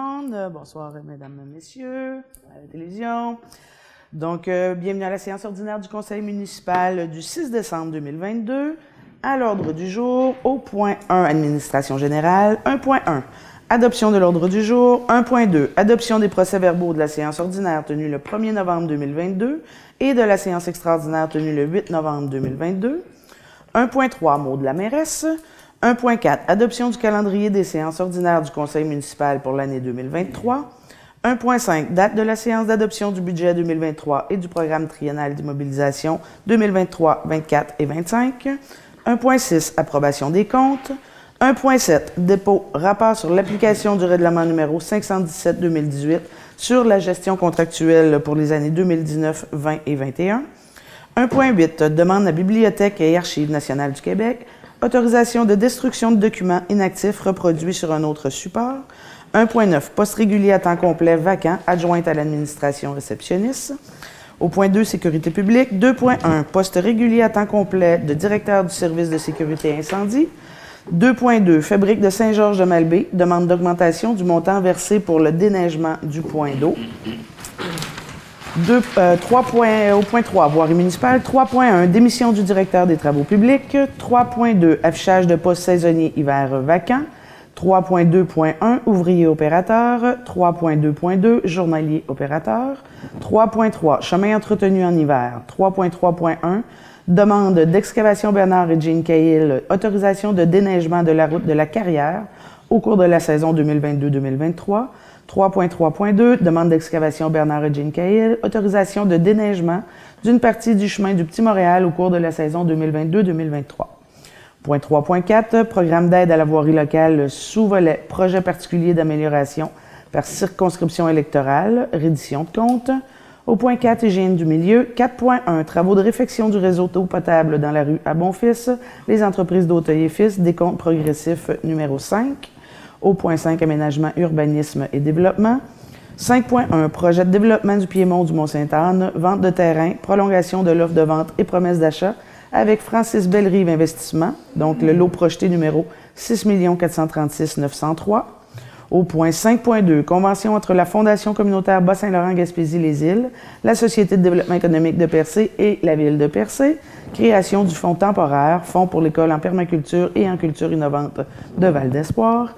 monde. Bonsoir, mesdames et messieurs, à la télévision. Donc, bienvenue à la séance ordinaire du Conseil municipal du 6 décembre 2022. À l'ordre du jour, au point 1, administration générale, 1.1, adoption de l'ordre du jour, 1.2, adoption des procès-verbaux de la séance ordinaire tenue le 1er novembre 2022 et de la séance extraordinaire tenue le 8 novembre 2022. 1.3, mot de la mairesse. 1.4, adoption du calendrier des séances ordinaires du Conseil municipal pour l'année 2023. 1.5, date de la séance d'adoption du budget 2023 et du programme triennal d'immobilisation 2023, 24 et 25. 1.6, approbation des comptes. 1.7, dépôt, rapport sur l'application du règlement numéro 517-2018 sur la gestion contractuelle pour les années 2019, 20 et 21. 1.8, demande à Bibliothèque et Archives nationales du Québec. Autorisation de destruction de documents inactifs reproduits sur un autre support. 1.9, poste régulier à temps complet vacant, adjointe à l'administration réceptionniste. Au point 2, sécurité publique. 2.1, poste régulier à temps complet de directeur du service de sécurité incendie. 2.2, fabrique de Saint-Georges-de-Malbaie, demande d'augmentation du montant versé pour le déneigement du point d'eau. Au point 3, voirie municipale. 3.1, démission du directeur des travaux publics. 3.2, affichage de postes saisonniers hiver vacant. 3.2.1, ouvrier opérateur. 3.2.2, journalier opérateur. 3.3, chemin entretenu en hiver. 3.3.1, demande d'excavation Bernard et Jean Cahill, autorisation de déneigement de la route de la Carrière au cours de la saison 2022-2023. 3.3.2, demande d'excavation Bernard et Jean Cahill, autorisation de déneigement d'une partie du chemin du Petit-Montréal au cours de la saison 2022-2023. Point 3.4, programme d'aide à la voirie locale sous-volet projet particulier d'amélioration par circonscription électorale, reddition de compte. Au point 4, hygiène du milieu. 4.1, travaux de réfection du réseau d'eau potable dans la rue à Bonfils, les entreprises d'Auteuil et Fils, décompte progressif numéro 5. Au point 5, aménagement, urbanisme et développement. 5.1, projet de développement du Piémont du Mont-Sainte-Anne, vente de terrain, prolongation de l'offre de vente et promesse d'achat avec Francis Bellerive Investissement, donc le lot projeté numéro 6 436 903. Au point 5.2, convention entre la Fondation communautaire Bas-Saint-Laurent-Gaspésie-Les-Îles, la Société de développement économique de Percé et la Ville de Percé, création du fonds temporaire, fonds pour l'école en permaculture et en culture innovante de Val-d'Espoir.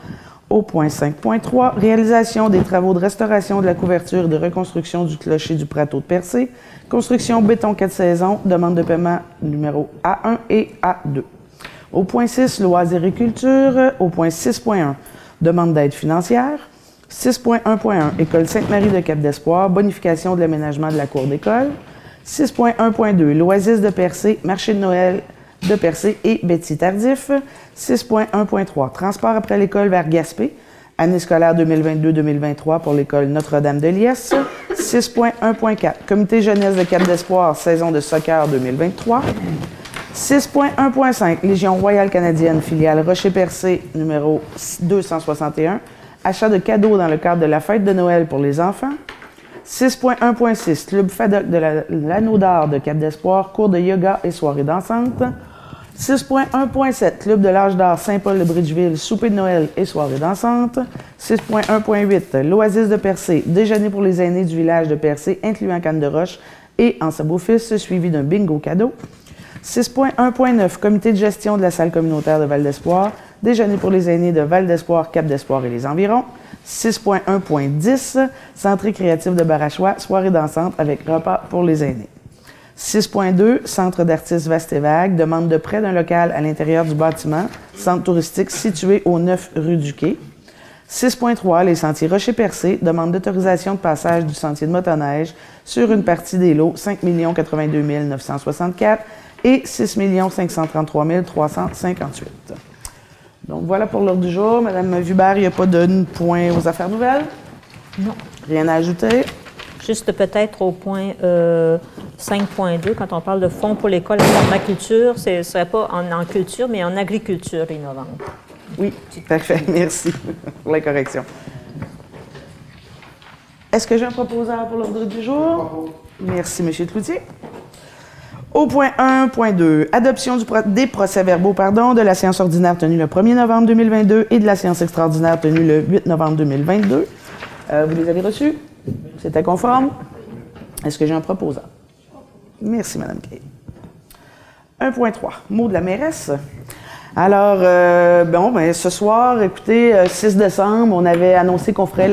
Au point 5.3, réalisation des travaux de restauration de la couverture et de reconstruction du clocher du Prateau de Percé, construction béton 4 saisons, demande de paiement numéro A1 et A2. Au point 6, loisirs et culture. Au point 6.1, demande d'aide financière. 6.1.1, École Sainte-Marie de Cap-d'Espoir, bonification de l'aménagement de la cour d'école. 6.1.2, l'Oasis de Percé, marché de Noël de Percé et Betty Tardif. 6.1.3, transport après l'école vers Gaspé, année scolaire 2022-2023 pour l'école Notre-Dame de Liesse. 6.1.4, comité jeunesse de Cap-d'Espoir, saison de soccer 2023. 6.1.5, Légion royale canadienne, filiale Rocher-Percé, numéro 261, achat de cadeaux dans le cadre de la fête de Noël pour les enfants. 6.1.6, Club FADOC de l'Anneau d'Or de Cap-d'Espoir, cours de yoga et soirée dansante. 6.1.7, Club de l'Âge d'Or Saint-Paul de Bridgeville, souper de Noël et soirée dansante. 6.1.8, l'Oasis de Percé, déjeuner pour les aînés du village de Percé, incluant Canne de Roche et en sa beau-fils, suivi d'un bingo cadeau. 6.1.9, comité de gestion de la salle communautaire de Val-d'Espoir, déjeuner pour les aînés de Val-d'Espoir, Cap-d'Espoir et les environs. 6.1.10, centre créatif de Barachois, soirée dansante avec repas pour les aînés. 6.2, centre d'artistes Vaste et Vague, demande de prêt d'un local à l'intérieur du bâtiment, centre touristique situé au 9 rue du Quai. 6.3, les sentiers Rocher-Percé, demande d'autorisation de passage du sentier de motoneige sur une partie des lots 5 082 964 et 6 533 358. Donc voilà pour l'ordre du jour. Madame Vubert, il n'y a pas de point aux affaires nouvelles? Non. Rien à ajouter? Juste peut-être au point 5.2, quand on parle de fonds pour l'école en permaculture, ce ne serait pas en culture, mais en agriculture innovante. Oui, parfait. Merci pour la correction. Est-ce que j'ai un proposeur pour l'ordre du jour? Merci, M. Cloutier. Au point 1.2, adoption des procès-verbaux de la séance ordinaire tenue le 1er novembre 2022 et de la séance extraordinaire tenue le 8 novembre 2022. Vous les avez reçus? C'était conforme? Est-ce que j'ai un proposant? Merci, Mme Kay. 1.3, mot de la mairesse. Alors, ce soir, écoutez, 6 décembre, on avait annoncé qu'on ferait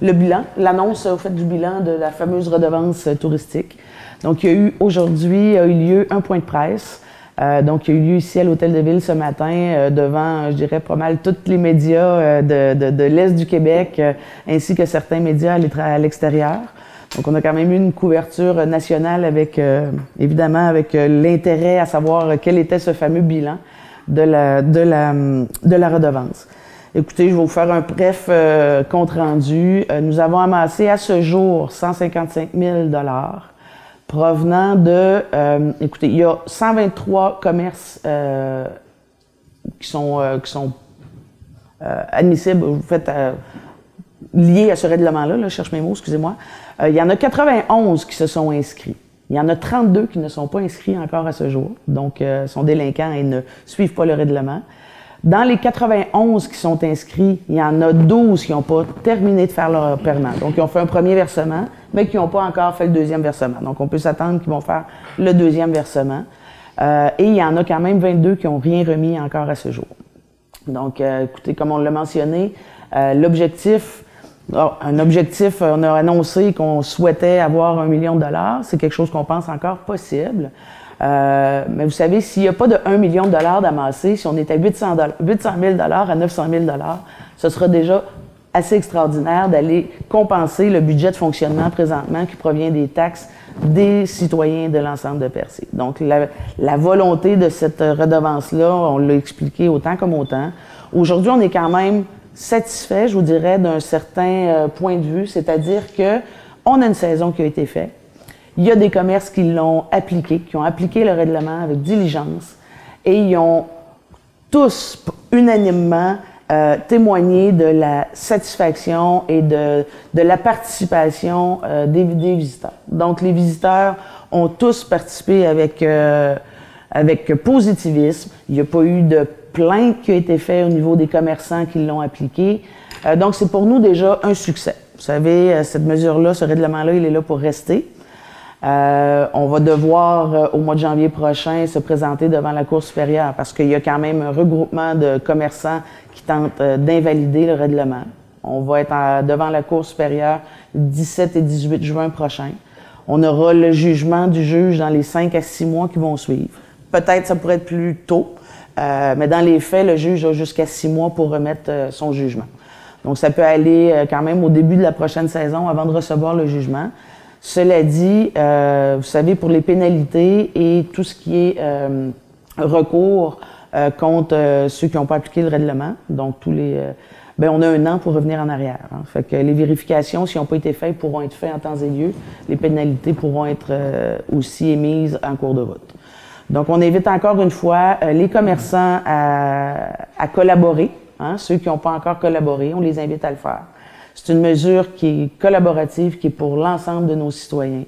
le bilan, l'annonce au fait du bilan de la fameuse redevance touristique. Donc, aujourd'hui, a eu lieu un point de presse. Donc, il y a eu lieu ici à l'Hôtel de Ville ce matin devant, je dirais, pas mal tous les médias de l'Est du Québec, ainsi que certains médias à l'extérieur. Donc, on a quand même eu une couverture nationale avec, évidemment, avec l'intérêt à savoir quel était ce fameux bilan de la redevance. Écoutez, je vais vous faire un bref compte-rendu. Nous avons amassé à ce jour 155 000 provenant de... écoutez, il y a 123 commerces qui sont admissibles, vous faites, liés à ce règlement-là, je cherche mes mots, excusez-moi. Il y en a 91 qui se sont inscrits. Il y en a 32 qui ne sont pas inscrits encore à ce jour, donc sont délinquants et ne suivent pas le règlement. Dans les 91 qui sont inscrits, il y en a 12 qui n'ont pas terminé de faire leur paiement. Donc, ils ont fait un premier versement, mais qui n'ont pas encore fait le deuxième versement. Donc, on peut s'attendre qu'ils vont faire le deuxième versement. Et il y en a quand même 22 qui n'ont rien remis encore à ce jour. Donc, écoutez, comme on l'a mentionné, l'objectif... un objectif, on a annoncé qu'on souhaitait avoir 1 million de dollars. C'est quelque chose qu'on pense encore possible. Mais vous savez, s'il n'y a pas de 1 million de dollars d'amassé, si on est à 800 000 dollars à 900 000 dollars, ce sera déjà assez extraordinaire d'aller compenser le budget de fonctionnement présentement qui provient des taxes des citoyens de l'ensemble de Percé. Donc, la volonté de cette redevance-là, on l'a expliqué autant comme autant. Aujourd'hui, on est quand même satisfait, je vous dirais, d'un certain point de vue, c'est-à-dire que on a une saison qui a été faite. Il y a des commerces qui l'ont appliqué, qui ont appliqué le règlement avec diligence, et ils ont tous unanimement témoigné de la satisfaction et de la participation des visiteurs. Donc, les visiteurs ont tous participé avec positivisme. Il n'y a pas eu de plainte qui a été faite au niveau des commerçants qui l'ont appliqué. Donc, c'est pour nous déjà un succès. Vous savez, cette mesure-là, ce règlement-là, il est là pour rester. On va devoir, au mois de janvier prochain, se présenter devant la Cour supérieure parce qu'il y a quand même un regroupement de commerçants qui tentent d'invalider le règlement. On va être devant la Cour supérieure le 17 et 18 juin prochain. On aura le jugement du juge dans les 5 à 6 mois qui vont suivre. Peut-être ça pourrait être plus tôt, mais dans les faits, le juge a jusqu'à 6 mois pour remettre son jugement. Donc, ça peut aller quand même au début de la prochaine saison avant de recevoir le jugement. Cela dit, vous savez, pour les pénalités et tout ce qui est recours contre ceux qui n'ont pas appliqué le règlement, donc tous les... on a 1 an pour revenir en arrière. Hein. Fait que les vérifications, si elles n'ont pas été faites, pourront être faites en temps et lieu. Les pénalités pourront être aussi émises en cours de route. Donc, on invite encore une fois les commerçants à collaborer. Hein, ceux qui n'ont pas encore collaboré, on les invite à le faire. C'est une mesure qui est collaborative, qui est pour l'ensemble de nos citoyens.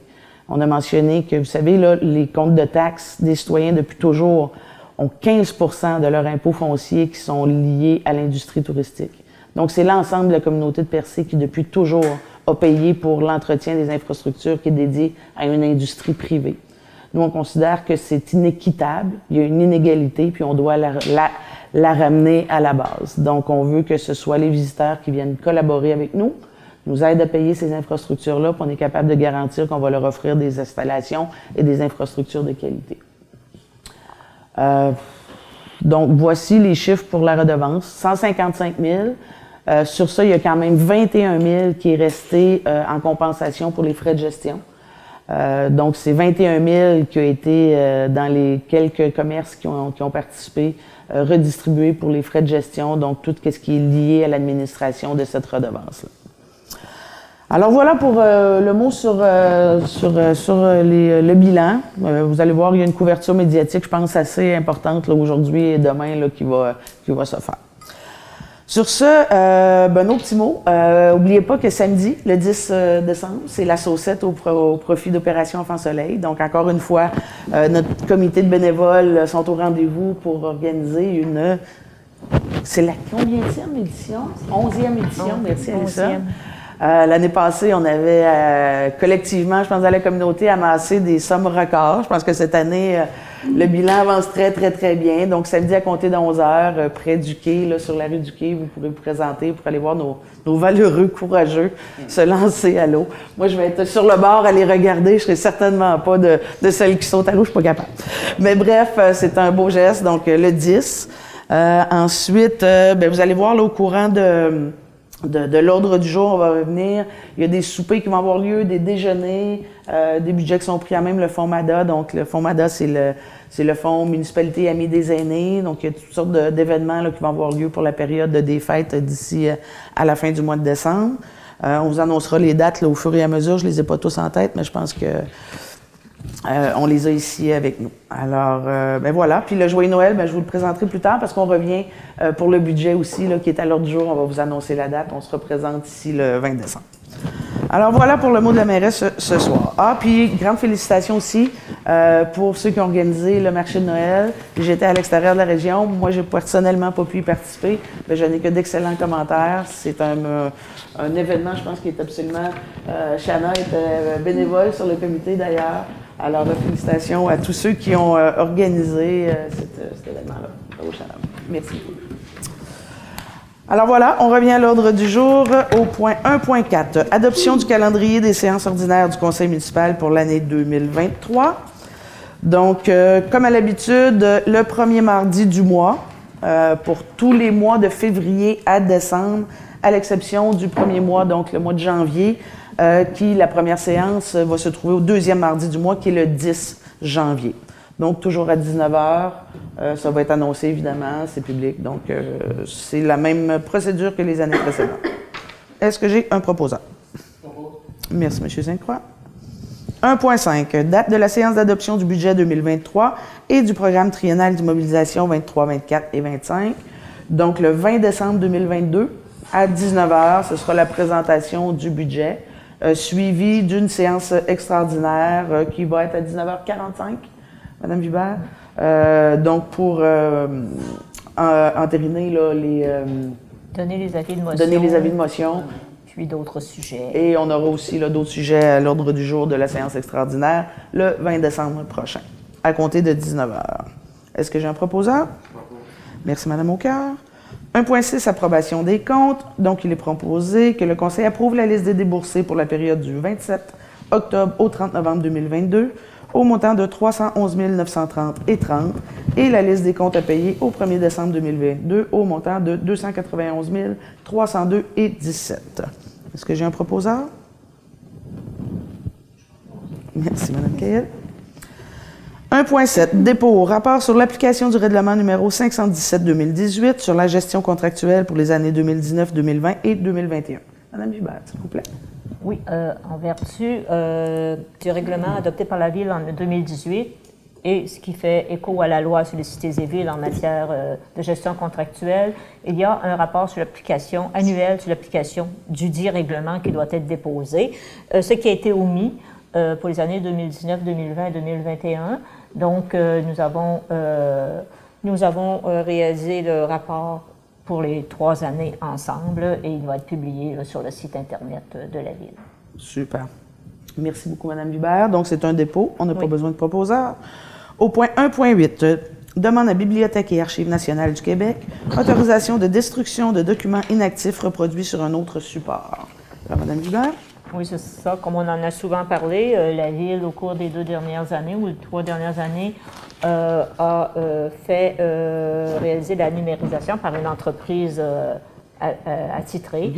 On a mentionné que, vous savez, là, les comptes de taxes des citoyens, depuis toujours, ont 15 % de leurs impôts fonciers qui sont liés à l'industrie touristique. Donc, c'est l'ensemble de la communauté de Percé qui, depuis toujours, a payé pour l'entretien des infrastructures qui est dédié à une industrie privée. Nous, on considère que c'est inéquitable, il y a une inégalité, puis on doit la ramener à la base. Donc, on veut que ce soit les visiteurs qui viennent collaborer avec nous, nous aident à payer ces infrastructures-là, puis on est capable de garantir qu'on va leur offrir des installations et des infrastructures de qualité. Donc, voici les chiffres pour la redevance. 155 000. Sur ça, il y a quand même 21 000 qui est resté en compensation pour les frais de gestion. Donc, c'est 21 000 qui a été dans les quelques commerces qui ont participé, redistribués pour les frais de gestion, donc tout ce qui est lié à l'administration de cette redevance-là. Alors voilà pour le mot sur le bilan. Vous allez voir, il y a une couverture médiatique, je pense, assez importante aujourd'hui et demain là, qui va se faire. Sur ce, nos petits mots. N'oubliez pas que samedi, le 10 décembre, c'est la saucette au profit d'Opération Enfant Soleil. Donc, encore une fois, notre comité de bénévoles sont au rendez-vous pour organiser une... C'est la combienième édition? 11e édition, merci Alissa. L'année passée, on avait collectivement, je pense, dans la communauté, amassé des sommes records. Je pense que cette année, le bilan avance très, très, très bien. Donc, samedi à compter de 11 heures, près du quai, là, sur la rue du quai, vous pourrez vous présenter pour aller voir nos valeureux courageux se lancer à l'eau. Moi, je vais être sur le bord à les regarder. Je ne serai certainement pas de celles qui sautent à l'eau. Je ne suis pas capable. Mais bref, c'est un beau geste. Donc, le 10. Ensuite, vous allez voir là, au courant de l'ordre du jour, on va revenir. Il y a des soupers qui vont avoir lieu, des déjeuners, des budgets qui sont pris à même le Fonds MADA. Donc, le Fonds MADA, c'est le Fonds Municipalité Amis des aînés. Donc, il y a toutes sortes d'événements là, qui vont avoir lieu pour la période des fêtes d'ici à la fin du mois de décembre. On vous annoncera les dates là, au fur et à mesure. Je ne les ai pas tous en tête, mais je pense que on les a ici avec nous. Alors, voilà. Puis le Joyeux Noël, je vous le présenterai plus tard parce qu'on revient pour le budget aussi, là, qui est à l'ordre du jour. On va vous annoncer la date. On se représente ici le 20 décembre. Alors, voilà pour le mot de la mairesse ce soir. Puis, grande félicitations aussi pour ceux qui ont organisé le marché de Noël. J'étais à l'extérieur de la région. Moi, j'ai personnellement pas pu y participer. Je n'ai que d'excellents commentaires. C'est un événement, je pense, qui est absolument... Shanna était bénévole sur le comité, d'ailleurs. Alors, félicitations à tous ceux qui ont organisé cet événement-là. Bravo, Shanna. Merci beaucoup. Alors voilà, on revient à l'ordre du jour au point 1.4. Adoption du calendrier des séances ordinaires du Conseil municipal pour l'année 2023. Donc, comme à l'habitude, le premier mardi du mois, pour tous les mois de février à décembre, à l'exception du premier mois, donc le mois de janvier, la première séance va se trouver au deuxième mardi du mois, qui est le 10 janvier. Donc, toujours à 19h. Ça va être annoncé, évidemment, c'est public. Donc, c'est la même procédure que les années précédentes. Est-ce que j'ai un proposant? Merci, M. Sainte-Croix. 1.5. Date de la séance d'adoption du budget 2023 et du programme triennal d'immobilisation 23, 24 et 25. Donc, le 20 décembre 2022, à 19h, ce sera la présentation du budget, suivie d'une séance extraordinaire qui va être à 19h45. Madame Vibert. Donc, pour entériner là, donner les avis de motion. Donner les avis de motion. Puis d'autres sujets. Et on aura aussi d'autres sujets à l'ordre du jour de la séance extraordinaire le 20 décembre prochain, à compter de 19h. Est-ce que j'ai un proposeur? Merci, Madame Aucoeur. 1.6, approbation des comptes. Donc, il est proposé que le Conseil approuve la liste des déboursés pour la période du 27 octobre au 30 novembre 2022 au montant de 311 930,30 et la liste des comptes à payer au 1er décembre 2022 au montant de 291 302,17. Est-ce que j'ai un proposeur? Merci, Mme Cahill. 1.7. Dépôt. Rapport sur l'application du règlement numéro 517-2018 sur la gestion contractuelle pour les années 2019, 2020 et 2021. Mme Gilbert, s'il vous plaît. Oui, en vertu du règlement adopté par la Ville en 2018 et ce qui fait écho à la loi sur les cités et villes en matière de gestion contractuelle, il y a un rapport sur l'application annuelle sur l'application du dit règlement qui doit être déposé, ce qui a été omis pour les années 2019, 2020 et 2021. Donc, nous avons réalisé le rapport pour les 3 années ensemble et il va être publié sur le site Internet de la Ville. Super. Merci beaucoup, Mme Hubert. Donc, c'est un dépôt. On n'a pas besoin de proposeur. Au point 1.8, demande à Bibliothèque et Archives nationales du Québec, autorisation de destruction de documents inactifs reproduits sur un autre support. Alors, Mme Hubert? Oui, c'est ça. Comme on en a souvent parlé, la Ville, au cours des 2 dernières années ou les 3 dernières années, a fait réaliser la numérisation par une entreprise attitrée,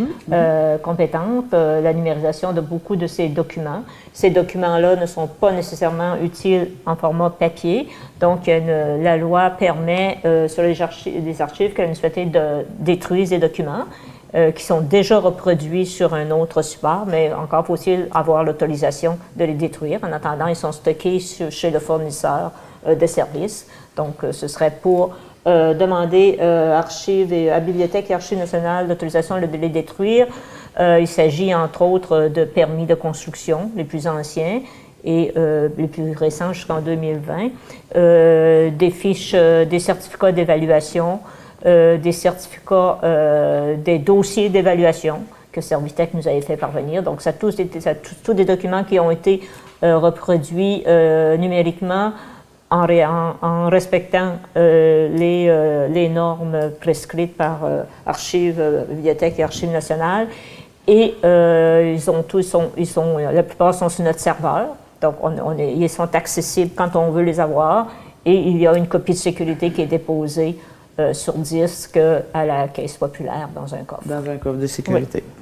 compétente, la numérisation de beaucoup de ces documents. Ces documents-là ne sont pas nécessairement utiles en format papier. Donc, la loi permet sur les archives que la municipalité de détruire ces documents qui sont déjà reproduits sur un autre support, mais encore faut-il avoir l'autorisation de les détruire. En attendant, ils sont stockés chez le fournisseur de services. Donc, ce serait pour demander à Bibliothèque et Archives nationales l'autorisation de les détruire. Il s'agit, entre autres, de permis de construction, les plus anciens, et les plus récents jusqu'en 2020, des fiches, des certificats d'évaluation, des certificats, des dossiers d'évaluation que Servitec nous avait fait parvenir. Donc, ça tous des documents qui ont été reproduits numériquement en respectant les normes prescrites par Archives, Bibliothèque et Archives nationales. Et la plupart sont sur notre serveur. Donc, ils sont accessibles quand on veut les avoir. Et il y a une copie de sécurité qui est déposée sur disque à la Caisse populaire dans un coffre. Dans un coffre de sécurité. Oui.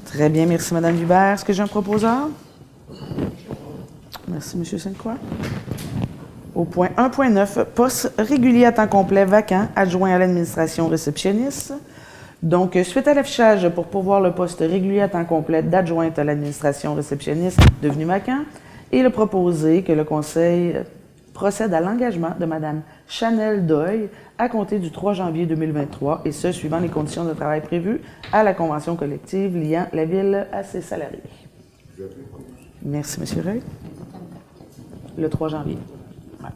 Très bien, merci Mme Hubert. Est-ce que j'ai un proposeur? Merci M. Sainte-Croix. Au point 1.9, poste régulier à temps complet vacant, adjoint à l'administration réceptionniste. Donc, suite à l'affichage pour pourvoir le poste régulier à temps complet d'adjointe à l'administration réceptionniste devenu vacant, il est proposé que le Conseil procède à l'engagement de Mme Chanel Doyle à compter du 3 janvier 2023, et ce, suivant les conditions de travail prévues à la convention collective liant la Ville à ses salariés. Merci, M. Rey. Le 3 janvier. Ouais.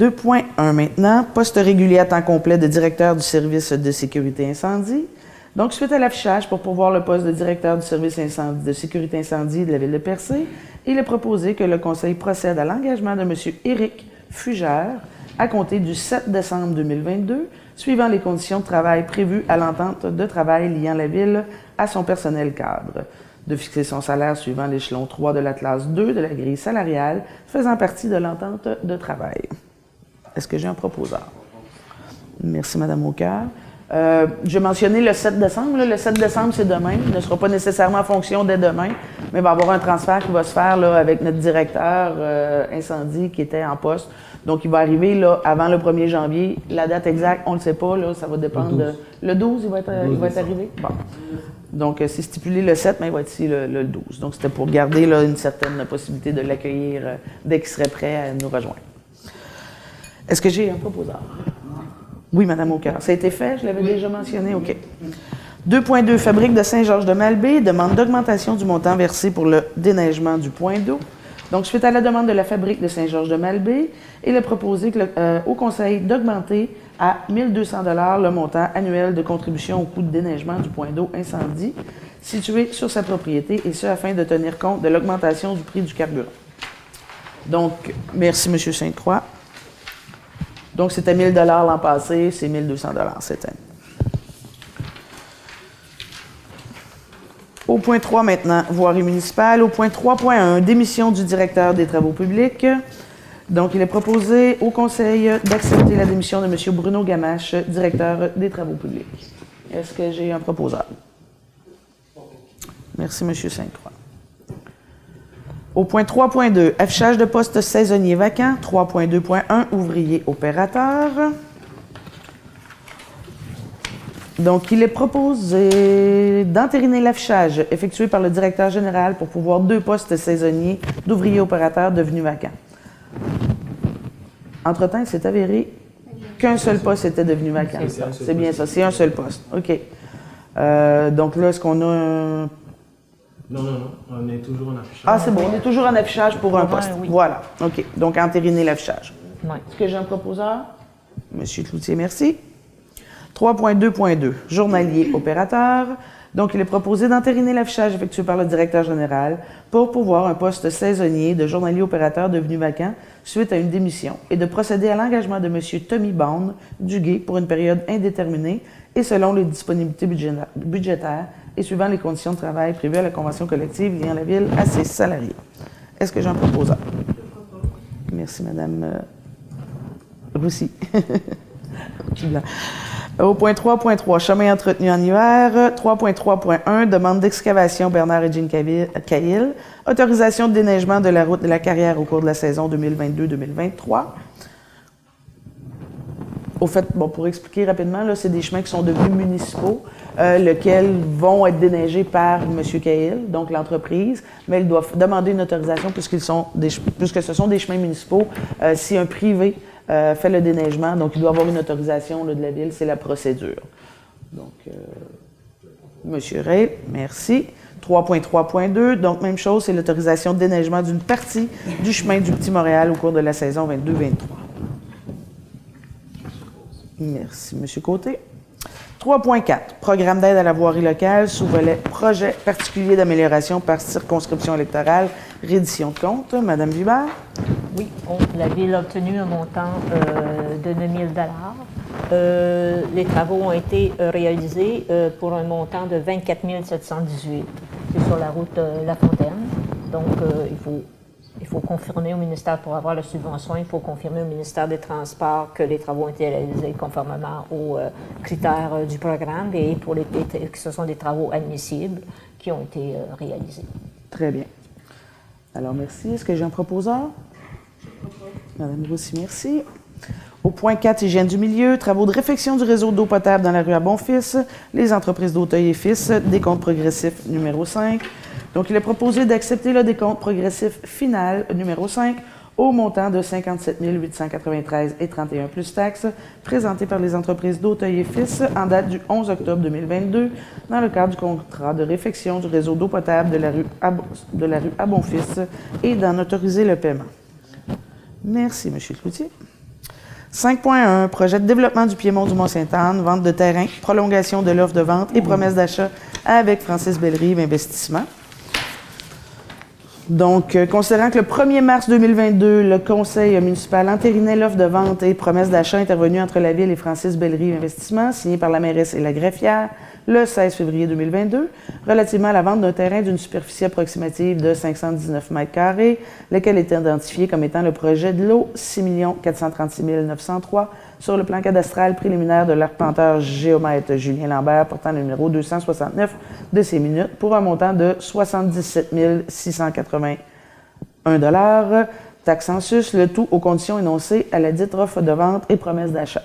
2.1 maintenant, poste régulier à temps complet de directeur du service de sécurité incendie. Donc, suite à l'affichage pour pourvoir le poste de directeur du service de sécurité incendie de la Ville de Percé, il est proposé que le Conseil procède à l'engagement de M. Éric Fugère à compter du 7 décembre 2022, suivant les conditions de travail prévues à l'entente de travail liant la Ville à son personnel cadre, de fixer son salaire suivant l'échelon 3 de la classe 2 de la grille salariale faisant partie de l'entente de travail. Est-ce que j'ai un proposeur? Merci, Mme Aucoeur. J'ai mentionné le 7 décembre. Là, le 7 décembre, c'est demain. Il ne sera pas nécessairement en fonction dès demain, mais il va y avoir un transfert qui va se faire là, avec notre directeur incendie qui était en poste. Donc, il va arriver là, avant le 1er janvier. La date exacte, on ne le sait pas. Là, ça va dépendre de... Le 12, il va être arrivé? Bon. Donc, c'est stipulé le 7, mais il va être ici le 12. Donc, c'était pour garder là, une certaine possibilité de l'accueillir dès qu'il serait prêt à nous rejoindre. Est-ce que j'ai un proposeur? Oui, Mme Aucoeur. Ça a été fait, je l'avais déjà mentionné. OK. 2.2, Fabrique de Saint-Georges-de-Malbaie, demande d'augmentation du montant versé pour le déneigement du point d'eau. Donc, suite à la demande de la Fabrique de Saint-Georges-de-Malbaie, il est proposé au Conseil d'augmenter à 1 200 $ le montant annuel de contribution au coût de déneigement du point d'eau incendie situé sur sa propriété, et ce, afin de tenir compte de l'augmentation du prix du carburant. Donc, merci, M. Sainte-Croix. Donc, c'était 1 000 $ l'an passé, c'est 1 200 $ cette année. Au point 3 maintenant, voirie municipale. Au point 3.1, démission du directeur des travaux publics. Donc, il est proposé au Conseil d'accepter la démission de M. Bruno Gamache, directeur des travaux publics. Est-ce que j'ai un proposeur? Merci, M. Sainte-Croix. Au point 3.2, affichage de poste saisonnier vacant. 3.2.1, ouvrier opérateur. Donc, il est proposé d'entériner l'affichage effectué par le directeur général pour pouvoir 2 postes saisonniers d'ouvrier opérateur devenus vacants. Entre-temps, il s'est avéré qu'un seul poste était devenu vacant. C'est bien ça, c'est un seul poste. OK. Donc là, est-ce qu'on a un... Non, on est toujours en affichage. Ah, c'est bon, on est toujours en affichage pour un poste. Oui. Voilà, OK. Donc, entériner l'affichage. Oui. Est-ce que j'ai un proposeur? Monsieur Cloutier, merci. 3.2.2, journalier opérateur. Donc, il est proposé d'entériner l'affichage effectué par le directeur général pour pourvoir un poste saisonnier de journalier opérateur devenu vacant suite à une démission et de procéder à l'engagement de M. Tommy Bond Duguay pour une période indéterminée et selon les disponibilités budgétaires et suivant les conditions de travail prévues à la convention collective liant la Ville à ses salariés. Est-ce que j'en propose un? Merci, Mme Roussy. Au point 3.3, chemin entretenu en hiver. 3.3.1, demande d'excavation Bernard et Jean Cahill. Autorisation de déneigement de la route de la Carrière au cours de la saison 2022-2023. Au fait, bon, pour expliquer rapidement, là, c'est des chemins qui sont devenus municipaux, lesquels vont être déneigés par M. Cahill, donc l'entreprise, mais ils doivent demander une autorisation puisque ce sont des chemins municipaux. Si un privé fait le déneigement, donc il doit avoir une autorisation là, de la Ville, c'est la procédure. Donc, M. Ray, merci. 3.3.2, donc même chose, c'est l'autorisation de déneigement d'une partie du chemin du Petit-Montréal au cours de la saison 22-23. Merci, M. Côté. 3.4, programme d'aide à la voirie locale, sous-volet projet particulier d'amélioration par circonscription électorale, reddition de compte. Madame Vibert. Oui, la Ville a obtenu un montant de 9 000 les travaux ont été réalisés pour un montant de 24 718. C'est sur la route La Fontaine. Donc, il faut confirmer au ministère, pour avoir la subvention, il faut confirmer au ministère des Transports que les travaux ont été réalisés conformément aux critères du programme et que ce sont des travaux admissibles qui ont été réalisés. Très bien. Alors, merci. Est-ce que j'ai un proposeur? Madame Roussy, merci. Au point 4, hygiène du milieu, travaux de réfection du réseau d'eau potable dans la rue à Bonfils, les entreprises d'Auteuil et Fils, décompte progressif numéro 5. Donc, il est proposé d'accepter le décompte progressif final numéro 5 au montant de 57 893,31 plus taxes, présenté par les entreprises d'Auteuil et Fils en date du 11 octobre 2022 dans le cadre du contrat de réfection du réseau d'eau potable de la rue à Bonfils et d'en autoriser le paiement. Merci, M. Cloutier. 5.1, projet de développement du Piémont du Mont-Sainte-Anne, vente de terrain, prolongation de l'offre de vente et promesse d'achat avec Francis Bellerive Investissement. Donc, considérant que le 1er mars 2022, le conseil municipal entérinait l'offre de vente et promesse d'achat intervenue entre la Ville et Francis Bellerive Investissement, signée par la mairesse et la greffière, le 16 février 2022, relativement à la vente d'un terrain d'une superficie approximative de 519 mètres carrés, lequel est identifié comme étant le projet de lot 6 436 903 sur le plan cadastral préliminaire de l'arpenteur géomètre Julien Lambert, portant le numéro 269 de ses minutes, pour un montant de 77 681 $, taxe en sus, le tout aux conditions énoncées à la dite offre de vente et promesse d'achat.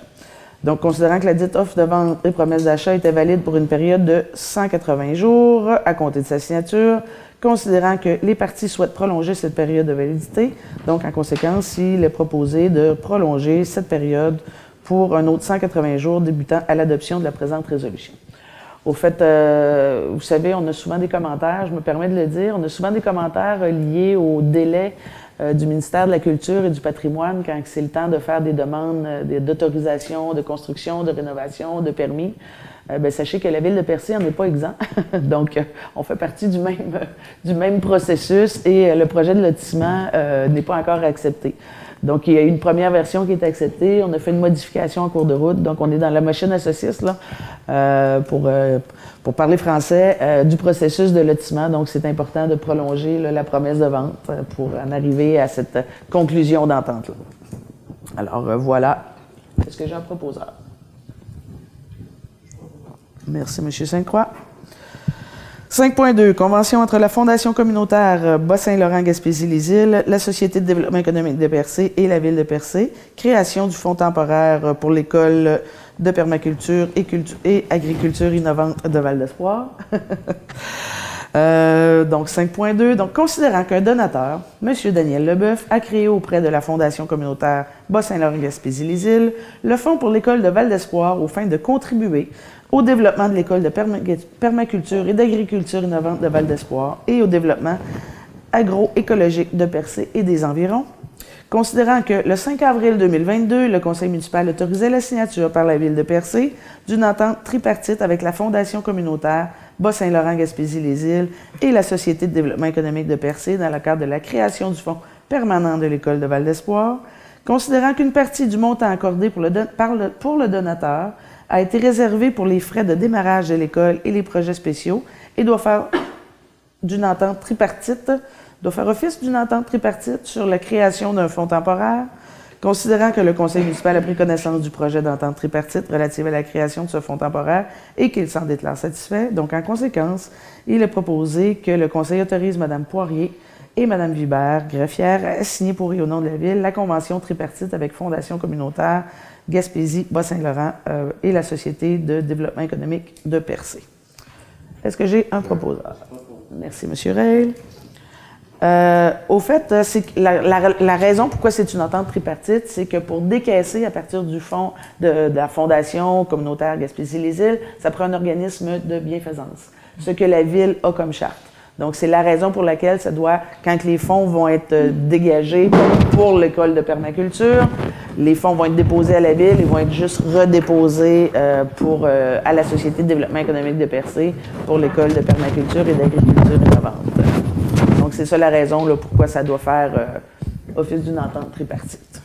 Donc, considérant que la dite offre de vente et promesse d'achat était valide pour une période de 180 jours à compter de sa signature, considérant que les parties souhaitent prolonger cette période de validité, donc en conséquence, il est proposé de prolonger cette période pour un autre 180 jours débutant à l'adoption de la présente résolution. Au fait, vous savez, on a souvent des commentaires, je me permets de le dire, on a souvent des commentaires liés au délai du ministère de la Culture et du Patrimoine quand c'est le temps de faire des demandes d'autorisation, de construction, de rénovation, de permis. Sachez que la Ville de Percé n'en est pas exempt. Donc, on fait partie du même processus et le projet de lotissement n'est pas encore accepté. Donc, il y a eu une première version qui est acceptée. On a fait une modification en cours de route. Donc, on est dans la machine à saucisse, là, pour parler français, du processus de lotissement. Donc, c'est important de prolonger là, la promesse de vente pour en arriver à cette conclusion d'entente-là. Alors, voilà. Est-ce que j'ai un proposeur? Merci, M. Sainte-Croix. 5.2, convention entre la Fondation communautaire Bas-Saint-Laurent-Gaspésie-les-Îles, la Société de développement économique de Percé et la Ville de Percé, création du fonds temporaire pour l'école de permaculture et agriculture innovante de Val-d'Espoir. Donc, 5.2. Donc, considérant qu'un donateur, M. Daniel Leboeuf, a créé auprès de la Fondation communautaire Bas-Saint-Laurent-Gaspésie-les-Îles le fonds pour l'école de Val-d'Espoir aux fins de contribuer au développement de l'école de permaculture et d'agriculture innovante de Val-d'Espoir et au développement agroécologique de Percé et des environs. Considérant que le 5 avril 2022, le conseil municipal autorisait la signature par la Ville de Percé d'une entente tripartite avec la Fondation communautaire Bas-Saint-Laurent-Gaspésie-les-Îles et la Société de développement économique de Percé dans le cadre de la création du fonds permanent de l'école de Val-d'Espoir, considérant qu'une partie du montant accordé pour le donateur a été réservée pour les frais de démarrage de l'école et les projets spéciaux et doit faire office d'une entente tripartite sur la création d'un fonds temporaire, considérant que le conseil municipal a pris connaissance du projet d'entente tripartite relative à la création de ce fonds temporaire et qu'il s'en déclare satisfait. Donc, en conséquence, il est proposé que le conseil autorise Mme Poirier et Mme Vibert, greffière, à signer pour et au nom de la Ville la convention tripartite avec Fondation communautaire Gaspésie, Bas-Saint-Laurent et la Société de développement économique de Percé. Est-ce que j'ai un proposeur? Merci, M. Reil. Au fait, c'est la raison pourquoi c'est une entente tripartite, c'est que pour décaisser à partir du fonds de la Fondation communautaire Gaspésie-les-Îles, ça prend un organisme de bienfaisance, ce que la Ville a comme charte. Donc, c'est la raison pour laquelle ça doit, quand les fonds vont être dégagés pour l'école de permaculture, Les fonds vont être déposés à la Ville et vont être juste redéposés à la Société de développement économique de Percé pour l'École de permaculture et d'agriculture innovante. Donc, c'est ça la raison là, pourquoi ça doit faire office d'une entente tripartite.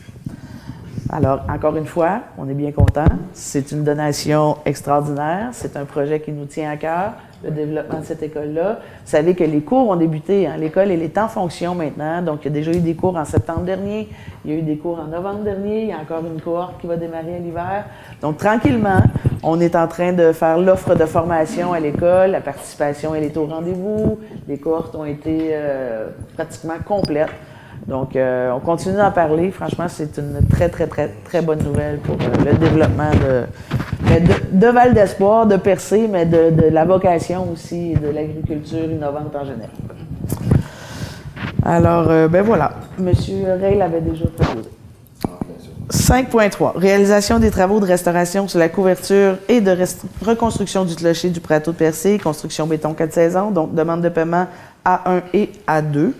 Alors, encore une fois, on est bien content. C'est une donation extraordinaire. C'est un projet qui nous tient à cœur, le développement de cette école-là. Vous savez que les cours ont débuté. Hein? L'école, elle est en fonction maintenant. Donc, il y a déjà eu des cours en septembre dernier. Il y a eu des cours en novembre dernier. Il y a encore une cohorte qui va démarrer à l'hiver. Donc, tranquillement, on est en train de faire l'offre de formation à l'école. La participation, elle est au rendez-vous. Les cohortes ont été pratiquement complètes. Donc, on continue d'en parler. Franchement, c'est une très, très, très, très bonne nouvelle pour le développement de Val d'Espoir, de Percé, mais de la vocation aussi, de l'agriculture innovante en général. Alors, ben voilà. M. Ray l'avait déjà proposé. 5.3. Réalisation des travaux de restauration sur la couverture et de reconstruction du clocher du plateau de Percé, construction béton 4 saisons, donc demande de paiement A1 et A2.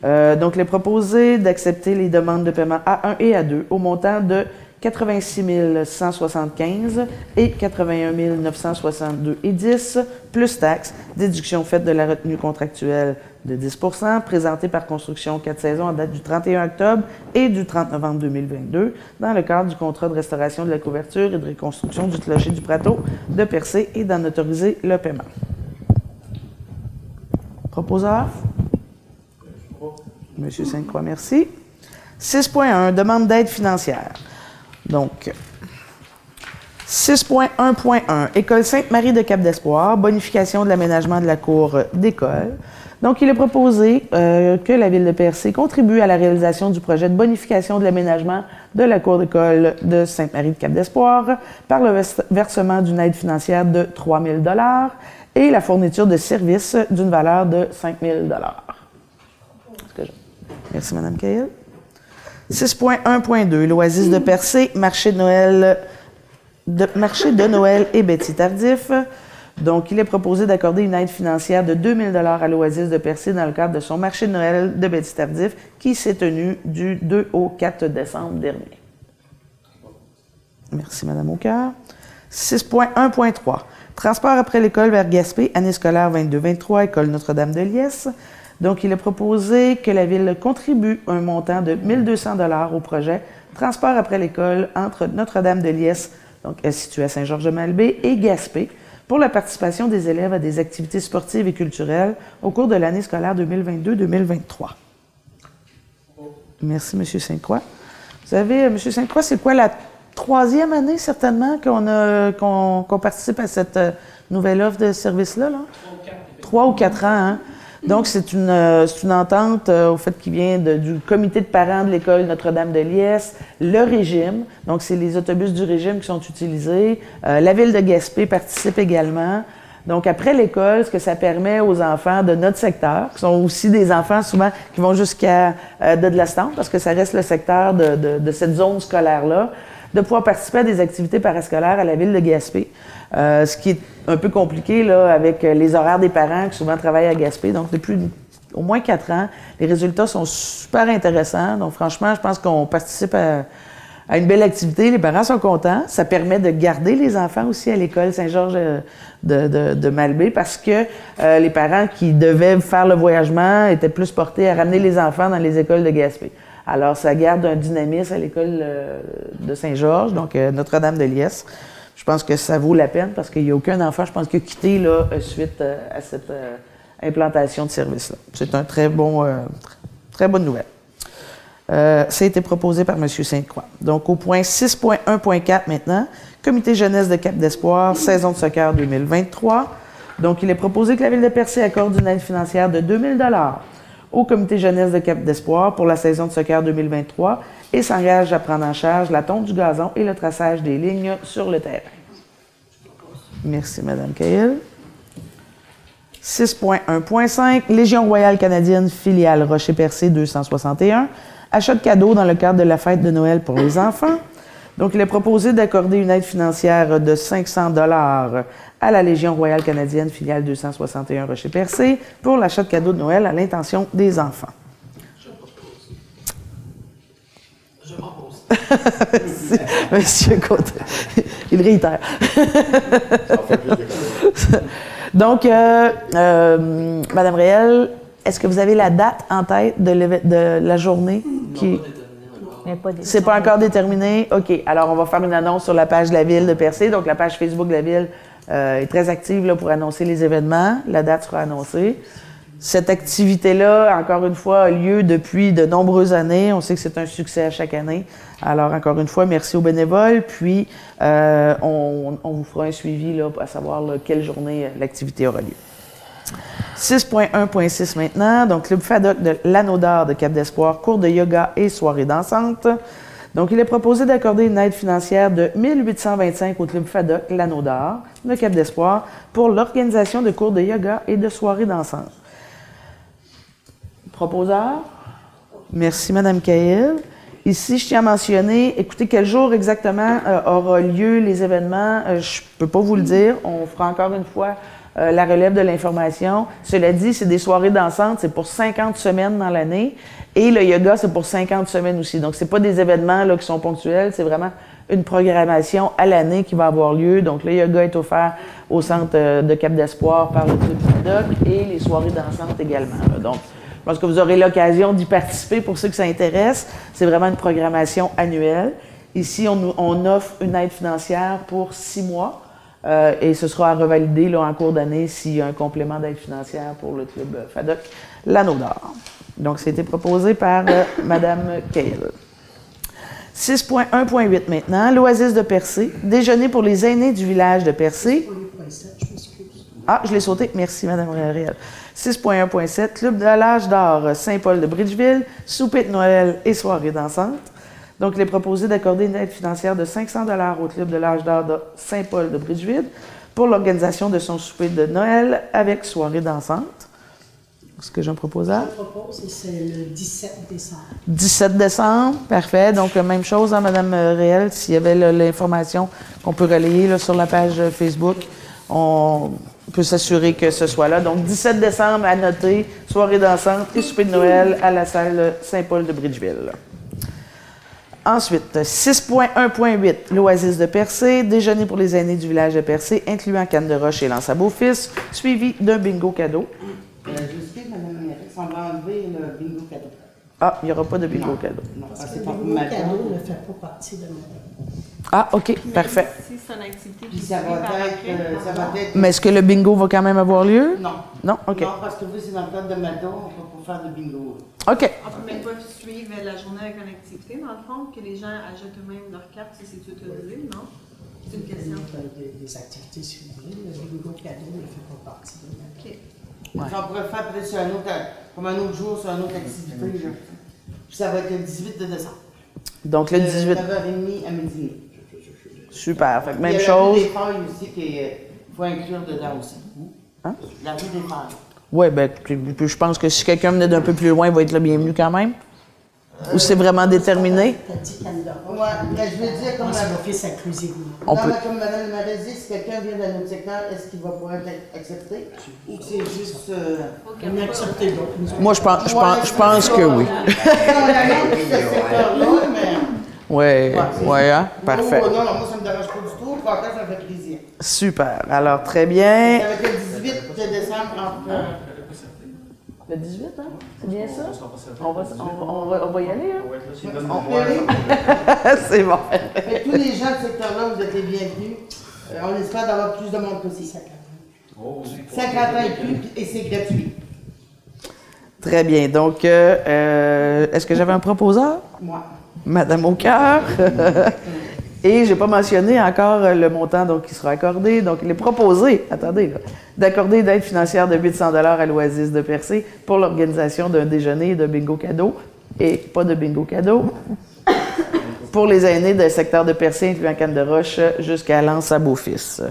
Donc, il est proposé d'accepter les demandes de paiement A1 et A2 au montant de 86 175 et 81 962,10 plus taxes, déduction faite de la retenue contractuelle de 10 présentée par Construction 4 saisons en date du 31 octobre et du 30 novembre 2022 dans le cadre du contrat de restauration de la couverture et de reconstruction du clocher du plateau de Percé et d'en autoriser le paiement. Proposeur? Monsieur Sainte-Croix, merci. 6.1, demande d'aide financière. Donc, 6.1.1, École Sainte-Marie de Cap-d'Espoir, bonification de l'aménagement de la cour d'école. Donc, il est proposé que la Ville de Percé contribue à la réalisation du projet de bonification de l'aménagement de la cour d'école de Sainte-Marie de Cap-d'Espoir par le versement d'une aide financière de 3 000 $ et la fourniture de services d'une valeur de 5 000 $. Merci, Mme Cahill. 6.1.2, l'Oasis de Percé, marché de Noël et Betty Tardif. Donc, il est proposé d'accorder une aide financière de 2 000 $ à l'Oasis de Percé dans le cadre de son marché de Noël de Betty Tardif qui s'est tenu du 2 au 4 décembre dernier. Merci, Mme Aucoeur. 6.1.3, transport après l'école vers Gaspé, année scolaire 22-23, École Notre-Dame-de-Liesse. Donc, il est proposé que la Ville contribue un montant de 1 200 $ au projet Transport après l'école entre Notre-Dame-de-Liesse, donc située à Saint-Georges-de-Malbaie, et Gaspé, pour la participation des élèves à des activités sportives et culturelles au cours de l'année scolaire 2022-2023. Merci, M. Sainte-Croix. Vous savez, M. Sainte-Croix, c'est quoi la 3e année, certainement, qu'on participe à cette nouvelle offre de service-là? Là? 3 ou 4 ans, hein? Donc, c'est une entente au fait qui vient du comité de parents de l'école Notre-Dame-de-Liesse, le régime, donc c'est les autobus du régime qui sont utilisés. La Ville de Gaspé participe également. Donc, après l'école, ce que ça permet aux enfants de notre secteur, qui sont aussi des enfants souvent qui vont jusqu'à de l'Estante, parce que ça reste le secteur de cette zone scolaire-là, de pouvoir participer à des activités parascolaires à la Ville de Gaspé. Ce qui est un peu compliqué là, avec les horaires des parents qui souvent travaillent à Gaspé. Donc, depuis au moins 4 ans, les résultats sont super intéressants. Donc, franchement, je pense qu'on participe à une belle activité. Les parents sont contents. Ça permet de garder les enfants aussi à l'école Saint-Georges de Malbaie parce que les parents qui devaient faire le voyagement étaient plus portés à ramener les enfants dans les écoles de Gaspé. Alors, ça garde un dynamisme à l'école de Saint-Georges, donc Notre-Dame-de-Liesse. Je pense que ça vaut la peine parce qu'il n'y a aucun enfant, je pense, qui a quitté là, suite à cette implantation de service-là. C'est un très bonne nouvelle. Ça a été proposé par M. Sainte-Croix. Donc, au point 6.1.4 maintenant, Comité jeunesse de Cap-d'Espoir, saison de soccer 2023. Donc, il est proposé que la Ville de Percé accorde une aide financière de 2 000 $ au Comité jeunesse de Cap-d'Espoir pour la saison de soccer 2023 et s'engage à prendre en charge la tonte du gazon et le traçage des lignes sur le terrain. Merci, Mme Cahill. 6.1.5, Légion royale canadienne, filiale Rocher-Percé 261, achat de cadeaux dans le cadre de la fête de Noël pour les enfants. Donc, il est proposé d'accorder une aide financière de 500 $ à la Légion royale canadienne, filiale 261 Rocher-Percé, pour l'achat de cadeaux de Noël à l'intention des enfants. Je m'oppose. Merci, Monsieur Côté. Il réitère. Donc, Madame Réel, est-ce que vous avez la date en tête de la journée qui... C'est pas encore déterminé? OK. Alors, on va faire une annonce sur la page de la Ville de Percé. Donc, la page Facebook de la Ville est très active là, pour annoncer les événements. La date sera annoncée. Cette activité-là, encore une fois, a lieu depuis de nombreuses années. On sait que c'est un succès à chaque année. Alors, encore une fois, merci aux bénévoles. Puis, on vous fera un suivi là, à savoir là, quelle journée l'activité aura lieu. 6.1.6 maintenant, donc Club FADOC de l'Anneau d'Or de Cap-d'Espoir, cours de yoga et soirée dansante. Donc, il est proposé d'accorder une aide financière de 1 825 au Club FADOC l'Anneau d'Or de Cap-d'Espoir pour l'organisation de cours de yoga et de soirée dansante. Proposeur? Merci, Mme Cahill. Ici, je tiens à mentionner, écoutez, quel jour exactement aura lieu les événements, je ne peux pas vous le dire. On fera encore une fois la relève de l'information. Cela dit, c'est des soirées dansantes, c'est pour 50 semaines dans l'année. Et le yoga, c'est pour 50 semaines aussi. Donc, ce n'est pas des événements là, qui sont ponctuels, c'est vraiment une programmation à l'année qui va avoir lieu. Donc, le yoga est offert au centre de Cap-d'Espoir par le Club FADOC et les soirées dansantes également. Là. Donc, je pense que vous aurez l'occasion d'y participer pour ceux que ça intéresse. C'est vraiment une programmation annuelle. Ici, on offre une aide financière pour 6 mois et ce sera à revalider là, en cours d'année s'il y a un complément d'aide financière pour le Club FADOC l'Anneau d'Or. Donc, ça a été proposé par Mme Cahill. 6.1.8 maintenant, l'Oasis de Percé. Déjeuner pour les aînés du village de Percé. Ah, je l'ai sauté. Merci, Mme Réel. 6.1.7, Club de l'âge d'or Saint-Paul de Bridgeville, souper de Noël et soirée dansante. Donc, il est proposé d'accorder une aide financière de 500 $ au Club de l'âge d'or de Saint-Paul de Bridgeville pour l'organisation de son souper de Noël avec soirée dansante. Est-ce que j'en propose? Je propose, c'est le 17 décembre. 17 décembre, parfait. Donc, même chose, hein, Mme Réel, s'il y avait l'information qu'on peut relayer là, sur la page Facebook, on peut s'assurer que ce soit là. Donc, 17 décembre, à noter, soirée dansante et souper de Noël à la salle Saint-Paul de Bridgeville. Ensuite, 6.1.8, l'Oasis de Percé, déjeuner pour les aînés du village de Percé, incluant canne de roche et lance à beau-fils, suivi d'un bingo cadeau. Je sais que Mme Mérix, on va enlever le bingo cadeau. Ah, il n'y aura pas de bingo cadeau. Non, Parce que c'est le pas pour bingo ma cadeau ne fait pas partie de ma... Ah, OK, parfait. Si c'est une activité Puis qui ça suit va par être. après, Ça va être. Mais est-ce que le bingo va quand même avoir lieu? Non. Non? OK. Non, parce que vous, c'est dans le cadre de Madon, on peut pas faire de bingo. OK. mais ils peuvent suivre la journée avec une activité, dans le fond, que les gens achètent eux-mêmes leur carte si c'est autorisé, non? C'est une question. Des activités, si vous voulez. Le bingo cadeau ne fait pas partie de ma... OK. Ouais. On pourrait faire peut-être sur un autre, comme un autre jour, sur une autre activité. Là. Puis ça va être le 18 de décembre. Donc, le 18. 9h30 à midi. Super. Fait que Il même y a chose. La rue des Failles aussi qu'il faut inclure dedans aussi. Hein? La rue des Failles. Oui, bien, je pense que si quelqu'un venait d'un peu plus loin, il va être le bienvenu quand même. Ou c'est vraiment déterminé? T'as dit canne de roche. Ouais, mais je veux dire, comme Moi, c'est mon fils inclusivement. On non, peut- mais comme Mme m'avait dit, si quelqu'un vient d'un autre secteur, est-ce qu'il va pouvoir être accepté? Ou que c'est juste. On a accepté d'autres. Moi, je pense que oui. Non, il y en a qui ce secteur-là, mais. Oui, oui, hein? Oh, Parfait. non, moi, ça ne me dérange pas du tout. Par contre, ça me fait plaisir. Super. Alors, très bien. Ça va être le 18 décembre entre. Le 18, hein? C'est bien ça? On va y aller, On C'est bon. Fait que tous les gens de ce secteur-là, vous êtes les bienvenus. On espère d'avoir plus de monde possible. 50 ans et plus, et c'est gratuit. Très bien. Donc, est-ce que j'avais un proposeur? Moi. Madame Aucoeur. Et je n'ai pas mentionné encore le montant donc, qui sera accordé. Donc, il est proposé, attendez, là, d'accorder une aide financière de 800 $ à l'Oasis de Percé pour l'organisation d'un déjeuner de bingo cadeau et pas de bingo cadeau pour les aînés des secteurs de Percé, incluant Canne de Roche, jusqu'à Lens à Beau-Fils.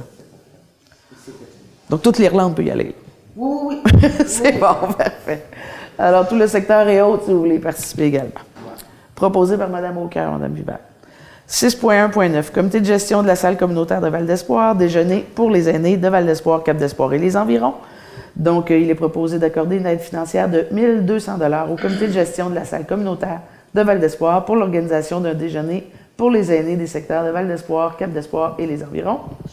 Donc, toute l'Irlande peut y aller. Oui. C'est bon, parfait. Alors, tout le secteur et autres, si vous voulez participer également. Proposé par Mme Aucoeur, Mme Vibert. 6.1.9, Comité de gestion de la salle communautaire de Val-d'Espoir, déjeuner pour les aînés de Val-d'Espoir, Cap-d'Espoir et les environs. Donc, il est proposé d'accorder une aide financière de 1 200 $ au comité de gestion de la salle communautaire de Val d'Espoir pour l'organisation d'un déjeuner pour les aînés des secteurs de Val d'Espoir, Cap d'Espoir et les environs. Je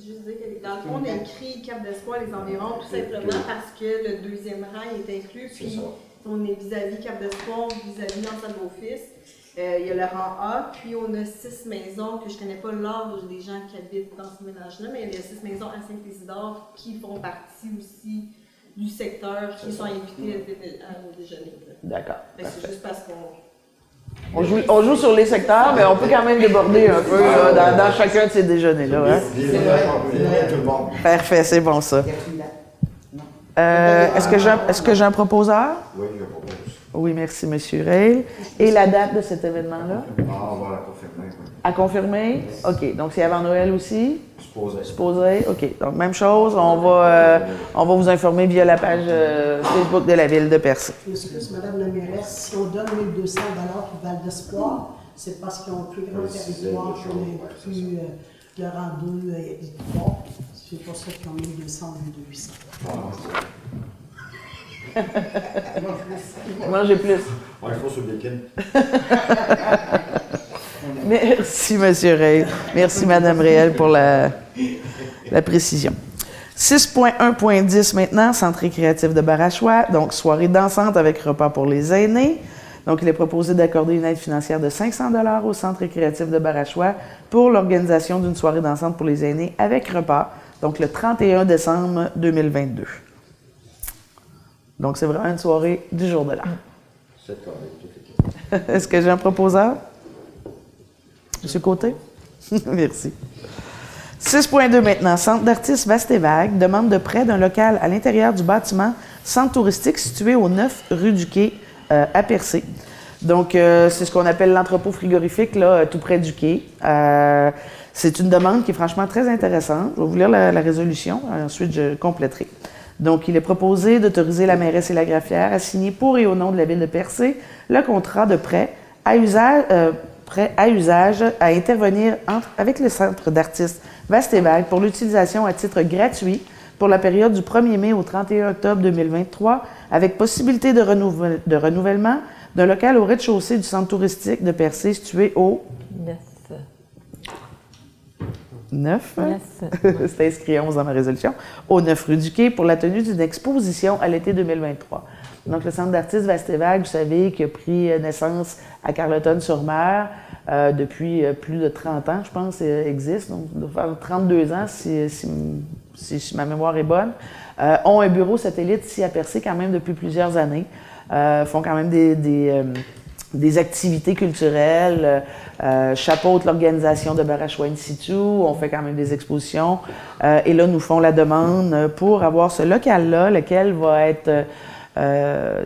juste dire que dans le fond, on a écrit Cap d'Espoir, les environs, tout simplement parce que le deuxième rang est inclus, puis on est vis-à-vis Cap d'Espoir, vis-à-vis l'ensemble d'office. Il y a le rang A, puis on a 6 maisons que je ne connais pas l'âge des gens qui habitent dans ce ménage-là, mais il y a 6 maisons à Saint-Isidore qui font partie aussi du secteur, qui sont invités à déjeuner. D'accord. C'est juste parce qu'on... On joue sur les secteurs, mais on peut quand même déborder un peu là, dans chacun de ces déjeuners-là. Hein? Parfait, c'est bon ça. Est-ce que j'ai un proposeur? Oui, je propose. Oui, merci, M. Reil. Et la date de cet événement-là? On va la confirmer. Oui. À confirmer? OK. Donc, c'est avant Noël aussi? Supposé. Supposé? OK. Donc, même chose, on va vous informer via la page Facebook de la Ville de Percé. Excuse, Mme la mairesse, si on donne 1 200 $ pour Val d'Espoir, c'est parce qu'ils ont un plus grand territoire qu'on inclut le rang 2 et 3. C'est pour ça qu'ils ont 1 200 ou 1 800. Manger plus. Ouais, il faut sur le bacon. Merci, M. Reil. Merci, Mme Réel, pour la précision. 6.1.10 maintenant, Centre récréatif de Barachois. Donc, soirée dansante avec repas pour les aînés. Donc, il est proposé d'accorder une aide financière de 500 $ au Centre récréatif de Barachois pour l'organisation d'une soirée dansante pour les aînés avec repas. Donc, le 31 décembre 2022. Donc, c'est vraiment une soirée du jour de l'an. C'est correct, tout est. Est-ce que j'ai un proposeur? Monsieur Côté? Merci. 6.2 maintenant. Centre d'artistes Vaste et Vague demande de prêt d'un local à l'intérieur du bâtiment centre touristique situé au 9 rue du Quai à Percé. Donc, c'est ce qu'on appelle l'entrepôt frigorifique, là, tout près du quai. C'est une demande qui est franchement très intéressante. Je vais vous lire la résolution, ensuite je compléterai. Donc, il est proposé d'autoriser la mairesse et la greffière à signer pour et au nom de la Ville de Percé le contrat de prêt à usage à intervenir avec le Centre d'artistes Vaste et Vague pour l'utilisation à titre gratuit pour la période du 1er mai au 31 octobre 2023, avec possibilité de renouvellement d'un local au rez-de-chaussée du centre touristique de Percé situé au 9. C'est inscrit 11 dans ma résolution. Au 9 rue du Quai pour la tenue d'une exposition à l'été 2023. Donc, le Centre d'artistes Vaste et Vague, vous savez, qui a pris naissance à Carleton-sur-Mer depuis plus de 30 ans, je pense, existe. Donc, il doit faire 32 ans, si ma mémoire est bonne. Ont un bureau satellite ici à Percé quand même depuis plusieurs années. Font quand même des activités culturelles, chapeautent l'organisation de Barachois in situ, on fait quand même des expositions. Et là, nous font la demande pour avoir ce local-là, lequel va être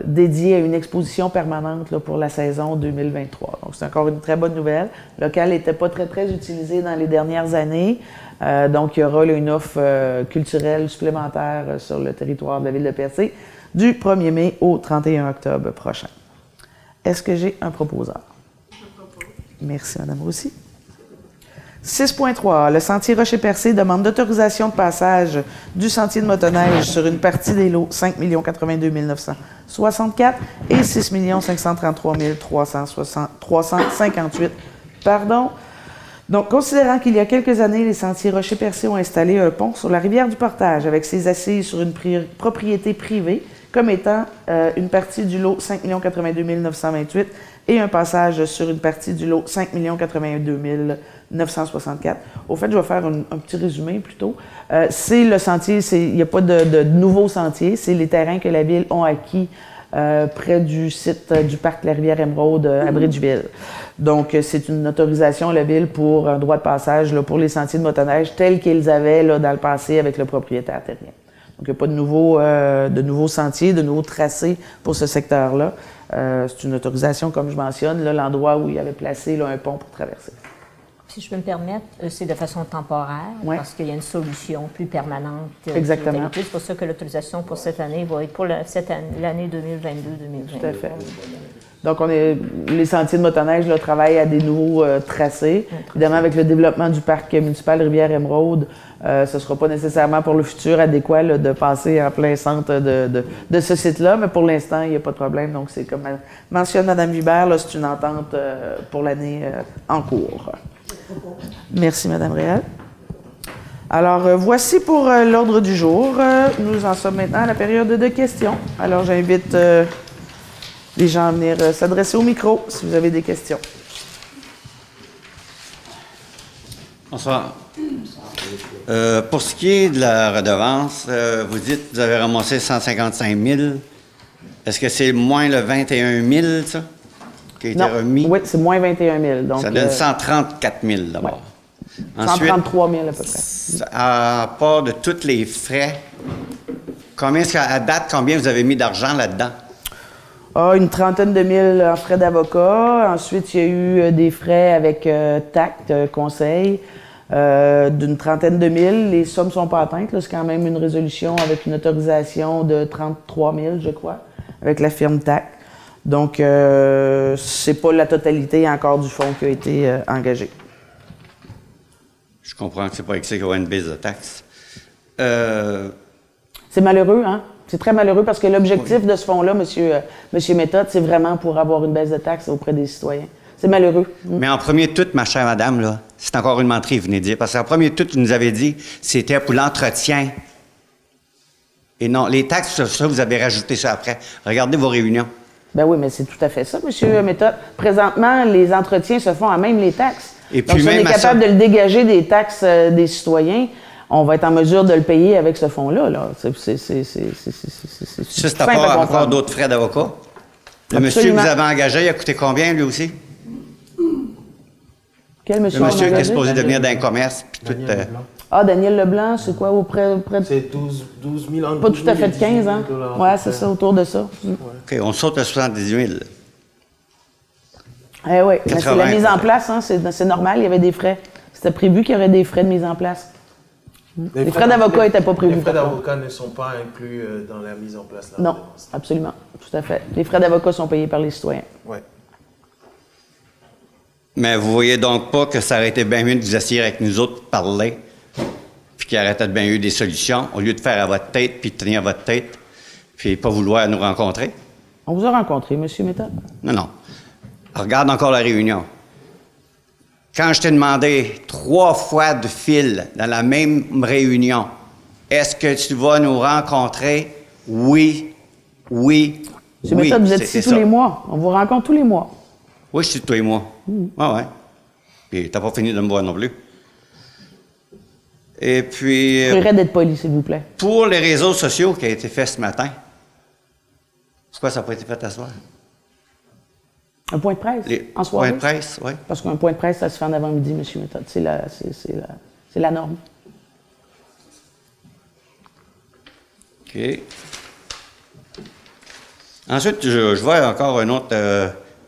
dédié à une exposition permanente là, pour la saison 2023. Donc, c'est encore une très bonne nouvelle. Le local n'était pas très utilisé dans les dernières années. Donc, il y aura là, une offre culturelle supplémentaire sur le territoire de la Ville de Percé du 1er mai au 31 octobre prochain. Est-ce que j'ai un proposeur? Je propose. Merci, Mme Roussy. 6.3. Le sentier Rocher-Percé demande d'autorisation de passage du sentier de motoneige sur une partie des lots 5 082 964 et 6 533 358. Donc, considérant qu'il y a quelques années, les sentiers Rocher-Percé ont installé un pont sur la rivière du Portage avec ses assises sur une propriété privée, comme étant une partie du lot 5 082 928 et un passage sur une partie du lot 5 082 964. Au fait, je vais faire un petit résumé plutôt. C'est le sentier, il n'y a pas de nouveau sentier, c'est les terrains que la Ville a acquis près du site du parc La Rivière-Émeraude à Bridgeville. Donc, c'est une autorisation à la Ville pour un droit de passage là, pour les sentiers de motoneige tels qu'ils avaient là, dans le passé avec le propriétaire terrien. Donc, il n'y a pas de nouveaux sentiers, de nouveaux tracés pour ce secteur-là. C'est une autorisation, comme je mentionne, l'endroit où il avait placé là, un pont pour traverser. Si je peux me permettre, c'est de façon temporaire, Ouais. parce qu'il y a une solution plus permanente. Exactement. C'est pour ça que l'autorisation pour cette année va être pour l'année 2022-2023. Tout à fait. Donc, les sentiers de motoneige là, travaillent à des nouveaux tracés. Évidemment, avec le développement du parc municipal Rivière-Émeraude, ce ne sera pas nécessairement pour le futur adéquat là, de passer en plein centre de ce site-là, mais pour l'instant, il n'y a pas de problème. Donc, c'est comme mentionne Mme Vibert, là, c'est une entente pour l'année en cours. Merci, Mme Réal. Alors, voici pour l'ordre du jour. Nous en sommes maintenant à la période de questions. Alors, j'invite les gens à venir s'adresser au micro si vous avez des questions. Bonsoir. Pour ce qui est de la redevance, vous dites que vous avez ramassé 155 000. Est-ce que c'est moins le 21 000, ça, qui a été remis? Oui, c'est moins 21 000. Donc, ça donne 134 000 d'abord. Ouais. Ensuite, 133 000 à peu près. À part de tous les frais, à date, combien vous avez mis d'argent là-dedans? Une trentaine de mille en frais d'avocat. Ensuite, il y a eu des frais avec tact, conseil, d'une trentaine de mille. Les sommes ne sont pas atteintes. C'est quand même une résolution avec une autorisation de 33 000, je crois, avec la firme tact. Donc, c'est pas la totalité encore du fonds qui a été engagé. Je comprends que c'est pas excès qu'il y aura une baisse de taxes. C'est malheureux, hein? C'est très malheureux parce que l'objectif de ce fonds-là, monsieur Méthode, c'est vraiment pour avoir une baisse de taxes auprès des citoyens. C'est malheureux. Mais en premier tout, ma chère madame, là, c'est encore une menterie, vous venez de dire. Parce qu'en premier tout, vous nous avez dit c'était pour l'entretien. Et non, les taxes, ça, vous avez rajouté ça après. Regardez vos réunions. Ben oui, mais c'est tout à fait ça, monsieur Méthode. Présentement, les entretiens se font à même les taxes. Et puis donc, si on est capable de le dégager des taxes des citoyens, on va être en mesure de le payer avec ce fonds-là. Là. Ça, c'est encore d'autres frais d'avocat. Le monsieur que vous avez engagé, il a coûté combien, lui aussi? Quel monsieur? Le monsieur qui est supposé devenir d'un commerce. Puis tout, Daniel Leblanc, c'est quoi auprès de... C'est 12 000 Pas tout à fait de 15, hein? Oui, c'est ça, autour de ça. OK, on saute à 70 000. Eh oui, mais c'est la mise en place, hein? C'est normal, il y avait des frais. C'était prévu qu'il y aurait des frais de mise en place. Les frais d'avocat n'étaient pas prévus. Les frais d'avocat ne sont pas inclus dans la mise en place. Là, non, absolument, tout à fait. Les frais d'avocat sont payés par les citoyens. Oui. Mais vous voyez donc pas que ça aurait été bien mieux de vous asseoir avec nous autres, parler, puis qu'il y aurait peut-être bien eu des solutions, au lieu de faire à votre tête, puis de tenir à votre tête, puis pas vouloir nous rencontrer? On vous a rencontré, M. Méthode? Non. Regarde encore la réunion. Quand je t'ai demandé 3 fois de fil dans la même réunion, est-ce que tu vas nous rencontrer? Oui. M. Méthode, vous êtes ici tous les mois. On vous rencontre tous les mois. Oui, je suis tous les mois. Ouais. Puis t'as pas fini de me voir non plus. Et puis... Je voudrais d'être poli, s'il vous plaît. Pour les réseaux sociaux qui a été fait ce matin, pourquoi ça n'a pas été fait à soir? Un point de presse, en soirée? Point de presse, oui. Parce qu'un point de presse, ça se fait en avant-midi, M. Méthode. C'est la norme. OK. Ensuite, je vois encore un autre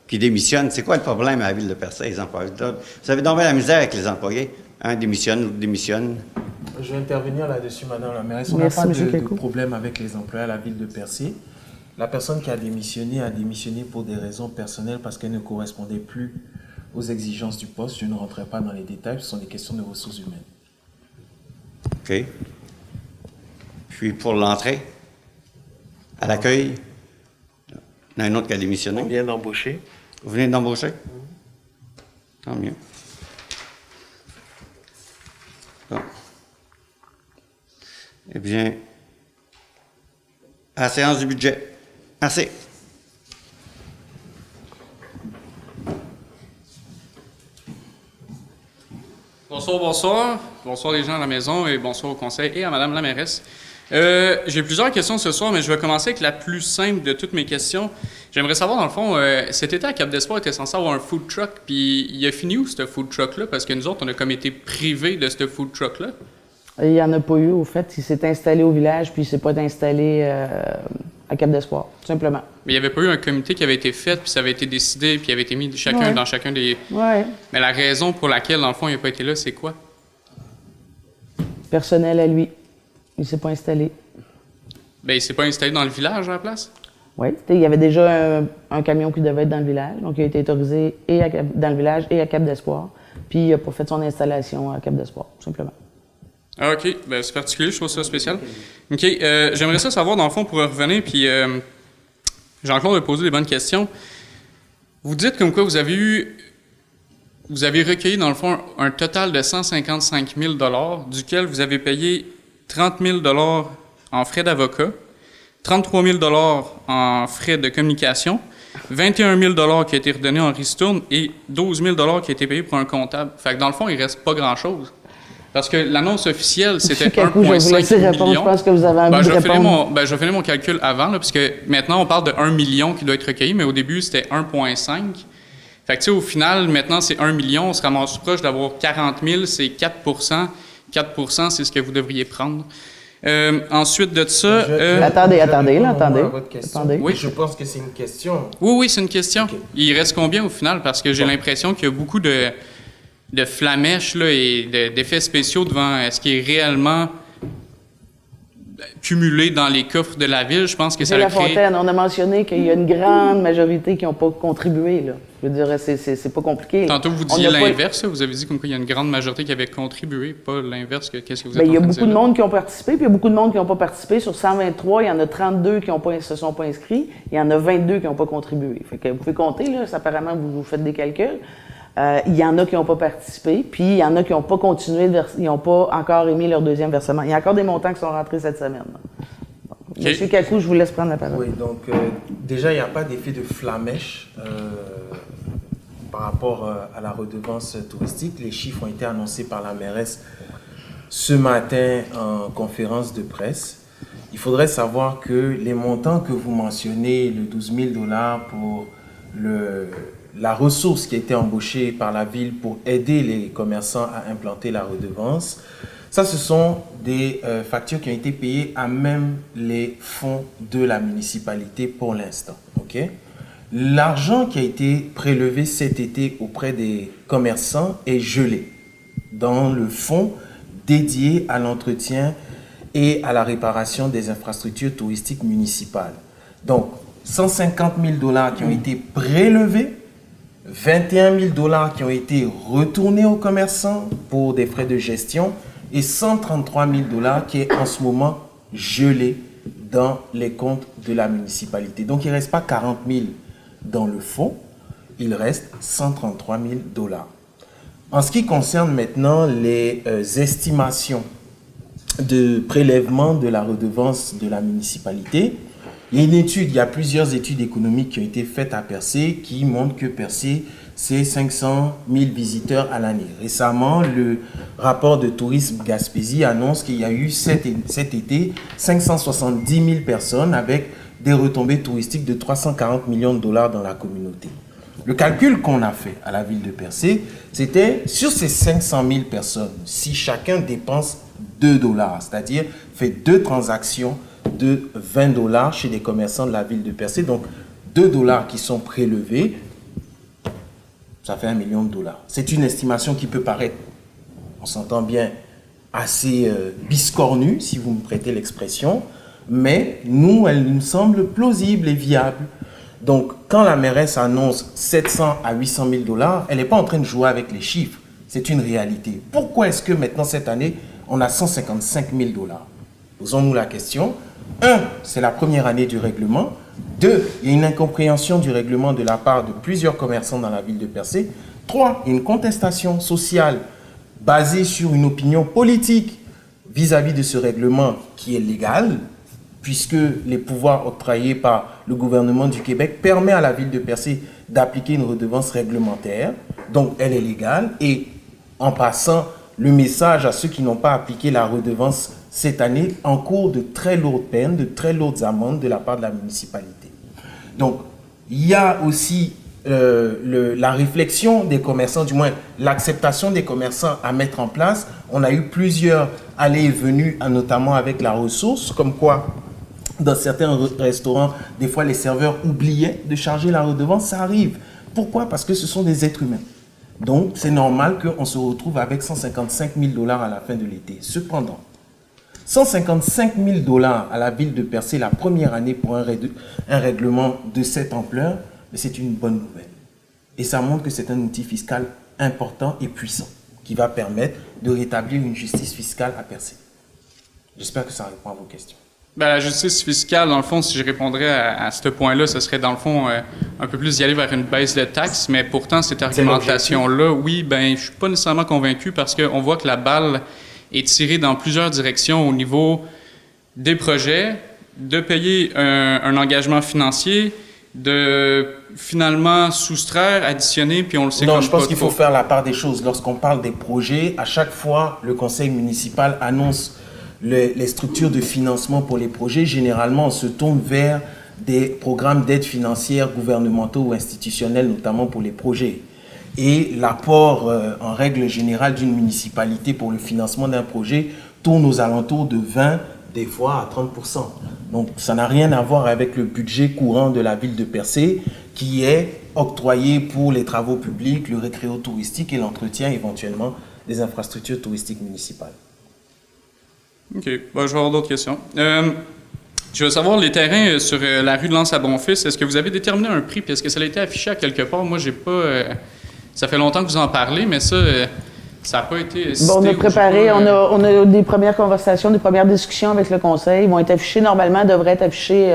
qui démissionne. C'est quoi le problème à la ville de Percé, les employés? Vous avez donc la misère avec les employés. Un démissionne, l'autre démissionne. Je vais intervenir là-dessus, Madame la mairesse. On n'a pas de problème avec les employés à la ville de Percé. La personne qui a démissionné pour des raisons personnelles parce qu'elle ne correspondait plus aux exigences du poste. Je ne rentrerai pas dans les détails, ce sont des questions de ressources humaines. OK. Puis pour l'entrée, à l'accueil, il y en a un autre qui a démissionné. On vient d'embaucher. Vous venez d'embaucher? Tant mieux. Bon. Eh bien, à la séance du budget. Merci. Bonsoir. Bonsoir les gens à la maison et bonsoir au conseil et à Madame la mairesse. J'ai plusieurs questions ce soir, mais je vais commencer avec la plus simple de toutes mes questions. J'aimerais savoir, dans le fond, cet été à Cap d'Espoir était censé avoir un food truck, puis il a fini où, ce food truck-là? Parce que nous autres, on a comme été privés de ce food truck-là. Il n'y en a pas eu, au fait. Il s'est installé au village, puis il ne s'est pas installé à Cap d'Espoir, tout simplement. Mais il n'y avait pas eu un comité qui avait été fait, puis ça avait été décidé, puis il avait été mis chacun dans chacun des... Oui. Mais la raison pour laquelle, dans le fond, il n'a pas été là, c'est quoi? Personnel à lui. Il ne s'est pas installé. Bien, il ne s'est pas installé dans le village à la place? Oui. Il y avait déjà un camion qui devait être dans le village. Donc, il a été autorisé dans le village et à Cap d'Espoir. Puis, il n'a pas fait son installation à Cap d'Espoir, tout simplement. Ah, OK. Ben, c'est particulier, je trouve ça spécial. OK. J'aimerais ça savoir, dans le fond, pour revenir, puis Jean-Claude a posé des bonnes questions. Vous dites comme quoi vous avez recueilli, dans le fond, un total de 155 000 $, duquel vous avez payé 30 000 $ en frais d'avocat, 33 000 $ en frais de communication, 21 000 $ qui a été redonné en ristourne et 12 000 $ qui a été payé pour un comptable. Fait que dans le fond, il ne reste pas grand-chose. Parce que l'annonce officielle, c'était 1,5 million. Je pense que vous avez envie de répondre. Je vais finir mon calcul avant, là, puisque maintenant, on parle de 1 million qui doit être recueilli, mais au début, c'était 1,5. Fait que, tu sais, au final, maintenant, c'est 1 million. On se ramasse proche d'avoir 40 000, c'est 4 4 c'est ce que vous devriez prendre. Ensuite de ça... Attendez. Oui, je pense que c'est une question. Oui, c'est une question. Okay. Il reste combien au final? Parce que j'ai l'impression qu'il y a beaucoup de flamèches là, et d'effets spéciaux devant ce qui est réellement cumulé dans les coffres de la ville. Je pense que ça a créé... Lafontaine, on a mentionné qu'il y a une grande majorité qui n'ont pas contribué. Là. Je veux dire, c'est pas compliqué. Là. Tantôt, vous disiez l'inverse. Vous avez dit comme quoi il y a une grande majorité qui avait contribué, pas l'inverse. Qu'est-ce que vous êtes en train de dire? Il y a beaucoup de monde qui ont participé, puis il y a beaucoup de monde qui n'ont pas participé. Sur 123, il y en a 32 qui ne se sont pas inscrits. Il y en a 22 qui n'ont pas contribué. Fait que vous pouvez compter, là, apparemment, vous faites des calculs. Il y en a qui n'ont pas participé, puis il y en a qui n'ont pas continué, ils n'ont pas encore émis leur deuxième versement. Il y a encore des montants qui sont rentrés cette semaine. Okay. Monsieur Kakou, je vous laisse prendre la parole. Oui, donc déjà, il n'y a pas d'effet de flamèche par rapport à la redevance touristique. Les chiffres ont été annoncés par la mairesse ce matin en conférence de presse. Il faudrait savoir que les montants que vous mentionnez, le 12 000 $ pour la ressource qui a été embauchée par la ville pour aider les commerçants à implanter la redevance, ça, ce sont des factures qui ont été payées à même les fonds de la municipalité pour l'instant. Okay? L'argent qui a été prélevé cet été auprès des commerçants est gelé dans le fonds dédié à l'entretien et à la réparation des infrastructures touristiques municipales. Donc, 150 000 $ qui ont été prélevés, 21 000 $ qui ont été retournés aux commerçants pour des frais de gestion et 133 000 $ qui est en ce moment gelé dans les comptes de la municipalité. Donc, il ne reste pas 40 000 dans le fonds, il reste 133 000 $. En ce qui concerne maintenant les estimations de prélèvement de la redevance de la municipalité, il y a plusieurs études économiques qui ont été faites à Percé qui montrent que Percé, c'est 500 000 visiteurs à l'année. Récemment, le rapport de tourisme Gaspésie annonce qu'il y a eu cet été 570 000 personnes avec des retombées touristiques de 340 millions de $ dans la communauté. Le calcul qu'on a fait à la ville de Percé, c'était sur ces 500 000 personnes, si chacun dépense 2 $, c'est-à-dire fait 2 transactions de 20 $ chez des commerçants de la ville de Percé, donc 2 $ qui sont prélevés, ça fait 1 million de $. C'est une estimation qui peut paraître, on s'entend bien, assez biscornue, si vous me prêtez l'expression, mais nous, elle nous semble plausible et viable. Donc, quand la mairesse annonce 700 à 800 000 $, elle n'est pas en train de jouer avec les chiffres. C'est une réalité. Pourquoi est-ce que maintenant, cette année, on a 155 000 $? Posons-nous la question. 1, c'est la première année du règlement. 2, il y a une incompréhension du règlement de la part de plusieurs commerçants dans la ville de Percé. 3, il y a une contestation sociale basée sur une opinion politique vis-à-vis de ce règlement qui est légal, puisque les pouvoirs octroyés par le gouvernement du Québec permettent à la ville de Percé d'appliquer une redevance réglementaire. Donc, elle est légale. Et en passant le message à ceux qui n'ont pas appliqué la redevance cette année, encourent de très lourdes peines, de très lourdes amendes de la part de la municipalité. Donc, il y a aussi la réflexion des commerçants, du moins l'acceptation des commerçants à mettre en place. On a eu plusieurs allées et venues, notamment avec la ressource, comme quoi Dans certains restaurants, des fois, les serveurs oubliaient de charger la redevance. Ça arrive. Pourquoi? Parce que ce sont des êtres humains. Donc, c'est normal qu'on se retrouve avec 155 000 $ à la fin de l'été. Cependant, 155 000 $ à la ville de Percé la première année pour un règlement de cette ampleur, c'est une bonne nouvelle. Et ça montre que c'est un outil fiscal important et puissant qui va permettre de rétablir une justice fiscale à Percé. J'espère que ça répond à vos questions. Ben, la justice fiscale, dans le fond, si je répondrais à ce point-là, ce serait dans le fond un peu plus d'y aller vers une baisse de taxes, mais pourtant, cette argumentation-là, oui, ben, je suis pas nécessairement convaincu parce qu'on voit que la balle est tirée dans plusieurs directions au niveau des projets, de payer un engagement financier, de finalement soustraire, additionner, puis on le sait comme Non, je pense qu'il faut faire la part des choses. Lorsqu'on parle des projets, à chaque fois, le conseil municipal annonce les structures de financement pour les projets. Généralement, on se tourne vers des programmes d'aide financière gouvernementaux ou institutionnels, notamment pour les projets. Et l'apport, en règle générale, d'une municipalité pour le financement d'un projet tourne aux alentours de 20, des fois à 30%. Donc, ça n'a rien à voir avec le budget courant de la ville de Percé, qui est octroyé pour les travaux publics, le récréo touristique et l'entretien éventuellement des infrastructures touristiques municipales. OK. Bon, je vais avoir d'autres questions. Je veux savoir, les terrains sur la rue de Lens à Bonfils, est-ce que vous avez déterminé un prix? Puis est-ce que ça a été affiché à quelque part? Moi, j'ai pas... ça fait longtemps que vous en parlez, mais ça n'a pas été cité. Bon, on a préparé, on a des premières conversations, des premières discussions avec le conseil. Ils vont être affichés, normalement, devraient être affichés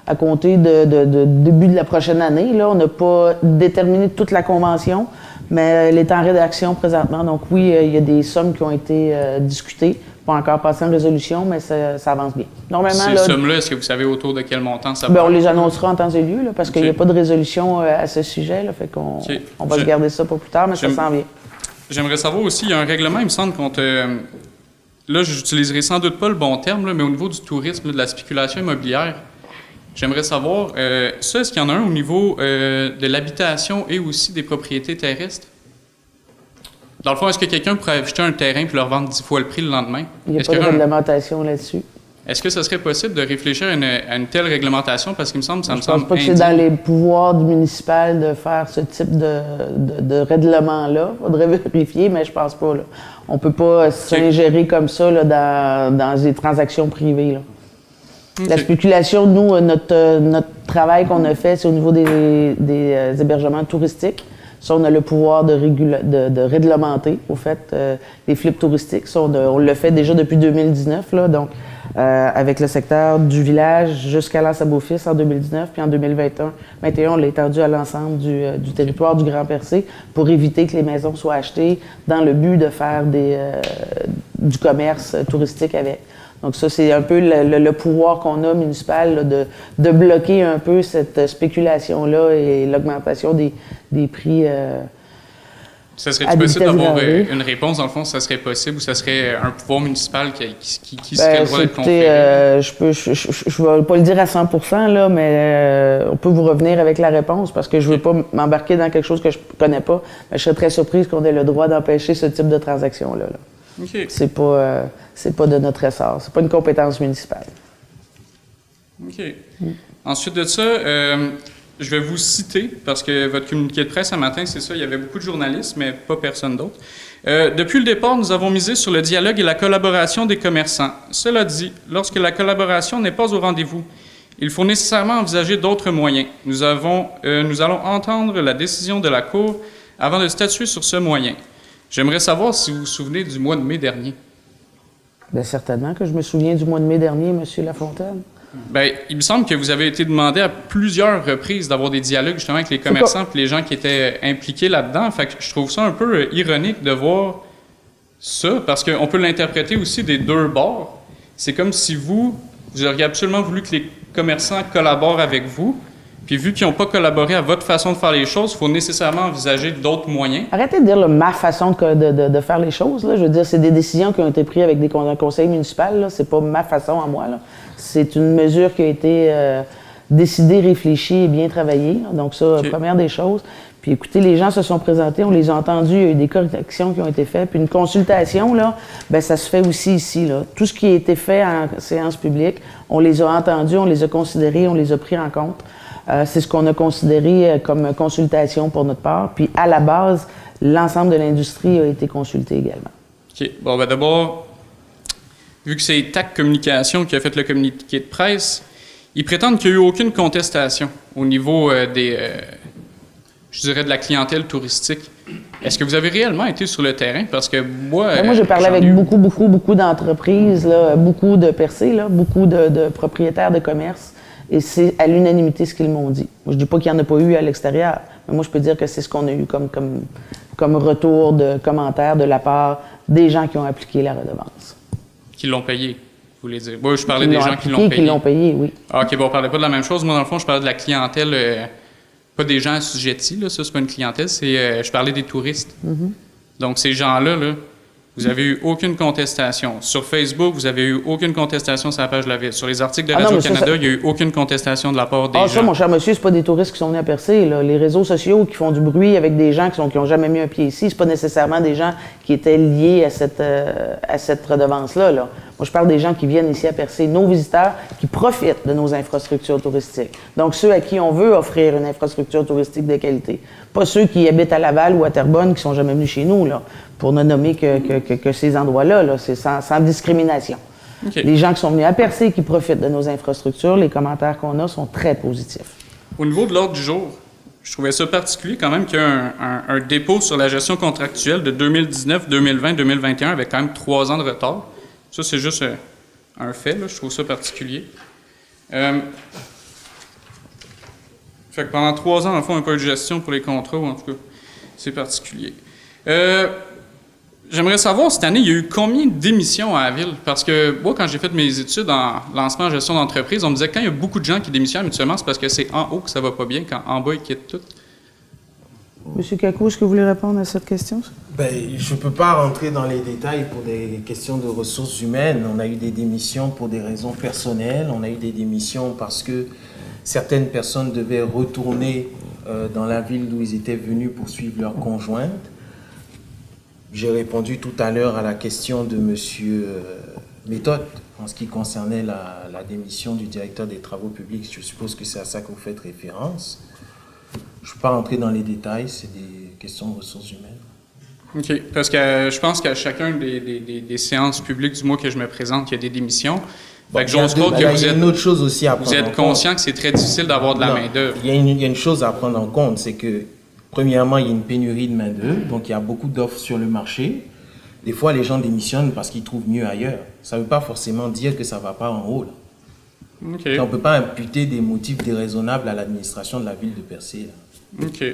à compter de début de la prochaine année. Là, on n'a pas déterminé toute la convention, mais elle est en rédaction présentement. Donc oui, il y a des sommes qui ont été discutées. Pas encore passé en résolution, mais ça avance bien. Normalement, ces sommes-là, est-ce que vous savez autour de quel montant ça on les annoncera en temps et lieu, là, parce qu'il n'y a pas de résolution à ce sujet. Là, fait qu'on on va garder ça pour plus tard, mais ça s'en vient. J'aimerais savoir aussi, il y a un règlement, il me semble, là, j'utiliserai sans doute pas le bon terme, là, mais au niveau du tourisme, là, de la spéculation immobilière, j'aimerais savoir, ça, est-ce qu'il y en a un au niveau de l'habitation et aussi des propriétés terrestres? Dans le fond, est-ce que quelqu'un pourrait acheter un terrain et le revendre 10 fois le prix le lendemain? Il n'y a pas de réglementation là-dessus. Est-ce que ce serait possible de réfléchir à une telle réglementation? Parce qu'il me semble, ça me semble Je pense pas que c'est dans les pouvoirs du municipal de faire ce type de règlement-là. Il faudrait vérifier, mais je pense pas. Là. On peut pas s'ingérer comme ça là, dans des transactions privées. Là. La spéculation, nous, notre travail qu'on a fait, c'est au niveau des hébergements touristiques. Ça, on a le pouvoir de réglementer, au fait, les flips touristiques. Ça, on le fait déjà depuis 2019, là, donc avec le secteur du village jusqu'à Lens à Beaufils en 2019, puis en 2021, on l'a étendu à l'ensemble du territoire du Grand Percé pour éviter que les maisons soient achetées dans le but de faire du commerce touristique avec. Donc ça, c'est un peu le pouvoir qu'on a municipal là, de bloquer un peu cette spéculation-là et l'augmentation des prix. Ça serait possible d'avoir une réponse, dans le fond, ça serait possible ou ça serait un pouvoir municipal qui serait le droit d'être conféré? Je ne vais pas le dire à 100%, là, mais on peut vous revenir avec la réponse parce que je ne veux pas m'embarquer dans quelque chose que je ne connais pas. Mais je serais très surprise qu'on ait le droit d'empêcher ce type de transaction-là. Là. Okay. C'est pas de notre ressort. C'est pas une compétence municipale. OK. Ensuite de ça, je vais vous citer, parce que votre communiqué de presse ce matin, c'est ça, il y avait beaucoup de journalistes, mais pas personne d'autre. Depuis le départ, nous avons misé sur le dialogue et la collaboration des commerçants. Cela dit, lorsque la collaboration n'est pas au rendez-vous, il faut nécessairement envisager d'autres moyens. Nous allons entendre la décision de la Cour avant de statuer sur ce moyen. J'aimerais savoir si vous vous souvenez du mois de mai dernier. Bien, certainement que je me souviens du mois de mai dernier, M. Lafontaine. Bien, il me semble que vous avez été demandé à plusieurs reprises d'avoir des dialogues justement avec les commerçants et les gens qui étaient impliqués là-dedans. Fait que je trouve ça un peu ironique de voir ça, parce qu'on peut l'interpréter aussi des deux bords. C'est comme si vous auriez absolument voulu que les commerçants collaborent avec vous, puis vu qu'ils n'ont pas collaboré à votre façon de faire les choses, il faut nécessairement envisager d'autres moyens. Arrêtez de dire là, ma façon de faire les choses. Là. Je veux dire, c'est des décisions qui ont été prises avec des conseils municipaux. C'est pas ma façon à moi. C'est une mesure qui a été décidée, réfléchie et bien travaillée. Là. Donc ça, première des choses. Puis écoutez, les gens se sont présentés, on les a entendus, il y a eu des corrections qui ont été faites. Puis une consultation, là, bien, ça se fait aussi ici, là. Tout ce qui a été fait en séance publique, on les a entendus, on les a considérés, on les a pris en compte. C'est ce qu'on a considéré comme consultation pour notre part. Puis à la base, l'ensemble de l'industrie a été consulté également. OK. Bon, ben d'abord, vu que c'est TAC Communication qui a fait le communiqué de presse, ils prétendent qu'il n'y a eu aucune contestation au niveau je dirais, de la clientèle touristique. Est-ce que vous avez réellement été sur le terrain? Parce que moi... moi, j'ai parlé avec beaucoup d'entreprises, là, beaucoup de percées, là, beaucoup de propriétaires de commerce. Et c'est à l'unanimité ce qu'ils m'ont dit. Moi, je ne dis pas qu'il n'y en a pas eu à l'extérieur, mais moi, je peux dire que c'est ce qu'on a eu comme retour de commentaires de la part des gens qui ont appliqué la redevance. Qui l'ont payé, vous voulez dire? Oui, je parlais des gens qui l'ont payé. Qui l'ont payé, oui. Ah, OK, bon, on ne parlait pas de la même chose. Moi, dans le fond, je parlais de la clientèle... pas des gens assujettis, là, ça, c'est pas une clientèle, c'est, je parlais des touristes. Donc, ces gens-là, là, vous avez eu aucune contestation. Sur Facebook, vous avez eu aucune contestation sur la page de la Ville. Sur les articles de Radio-Canada, il n'y a eu aucune contestation de la part des gens. Ça, mon cher monsieur, c'est pas des touristes qui sont venus à Percé, là. Les réseaux sociaux qui font du bruit avec des gens qui n'ont jamais mis un pied ici, c'est pas nécessairement des gens qui étaient liés à cette redevance-là, là. Moi, je parle des gens qui viennent ici à Percé, nos visiteurs qui profitent de nos infrastructures touristiques. Donc, ceux à qui on veut offrir une infrastructure touristique de qualité. Pas ceux qui habitent à Laval ou à Terrebonne qui ne sont jamais venus chez nous, là, pour ne nommer que ces endroits-là. Là, c'est sans discrimination. Okay. Les gens qui sont venus à Percé qui profitent de nos infrastructures, les commentaires qu'on a sont très positifs. Au niveau de l'ordre du jour, je trouvais ça particulier quand même qu'il y a un dépôt sur la gestion contractuelle de 2019, 2020, 2021 avec quand même 3 ans de retard. Ça, c'est juste un fait, là. Je trouve ça particulier. Fait que pendant 3 ans, dans le fond, on n'a pas eu de gestion pour les contrats, ou en tout cas, c'est particulier. J'aimerais savoir, cette année, il y a eu combien de démissions à la Ville? Parce que moi, quand j'ai fait mes études en lancement en gestion d'entreprise, on me disait que quand il y a beaucoup de gens qui démissionnent mutuellement, c'est parce que c'est en haut que ça va pas bien, quand en bas, ils quittent tout. Monsieur Kakou, est-ce que vous voulez répondre à cette question? Bien, je ne peux pas rentrer dans les détails pour des questions de ressources humaines. On a eu des démissions pour des raisons personnelles. On a eu des démissions parce que certaines personnes devaient retourner dans la ville d'où ils étaient venus pour suivre leur conjointe. J'ai répondu tout à l'heure à la question de monsieur Méthode en ce qui concernait la démission du directeur des travaux publics. Je suppose que c'est à ça que vous faites référence. Je ne peux pas rentrer dans les détails, c'est des questions de ressources humaines. OK. Parce que je pense qu'à chacun des séances publiques du mois que je me présente, il y a des démissions. Fait que j'ose croire que vous êtes, une autre chose aussi à vous êtes conscient que c'est très difficile d'avoir de la main-d'œuvre. Il y a une chose à prendre en compte, c'est que, premièrement, il y a une pénurie de main-d'œuvre, donc il y a beaucoup d'offres sur le marché. Des fois, les gens démissionnent parce qu'ils trouvent mieux ailleurs. Ça ne veut pas forcément dire que ça ne va pas en haut, là. Okay. On ne peut pas imputer des motifs déraisonnables à l'administration de la ville de Percé, là. OK.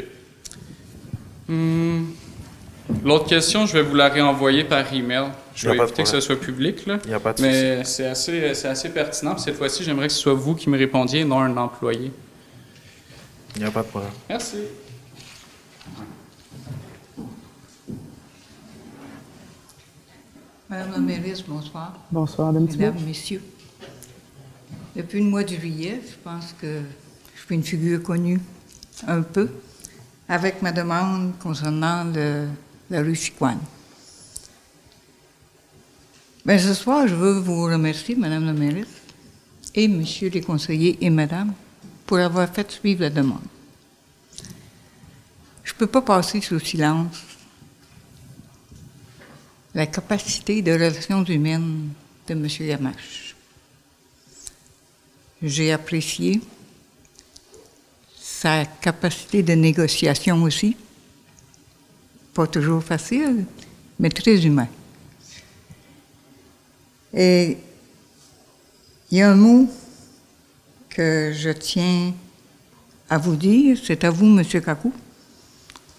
L'autre question, je vais vous la réenvoyer par email. Je vais éviter que ce soit public, là. Il n'y a pas de souci. Mais c'est assez pertinent. Puis cette fois-ci, j'aimerais que ce soit vous qui me répondiez, non un employé. Il n'y a pas de problème. Merci. Madame la mairesse, bonsoir. Bonsoir, Madame Thibault. Mesdames, Messieurs. Depuis le mois de juillet, je pense que je suis une figure connue un peu avec ma demande concernant la rue Chicoine. Bien, ce soir, je veux vous remercier, Madame la mairesse, et Messieurs les conseillers et Madame, pour avoir fait suivre la demande. Je ne peux pas passer sous silence la capacité de relations humaines de M. Gamache. J'ai apprécié sa capacité de négociation aussi. Pas toujours facile, mais très humain. Et il y a un mot que je tiens à vous dire, c'est à vous, M. Kakou,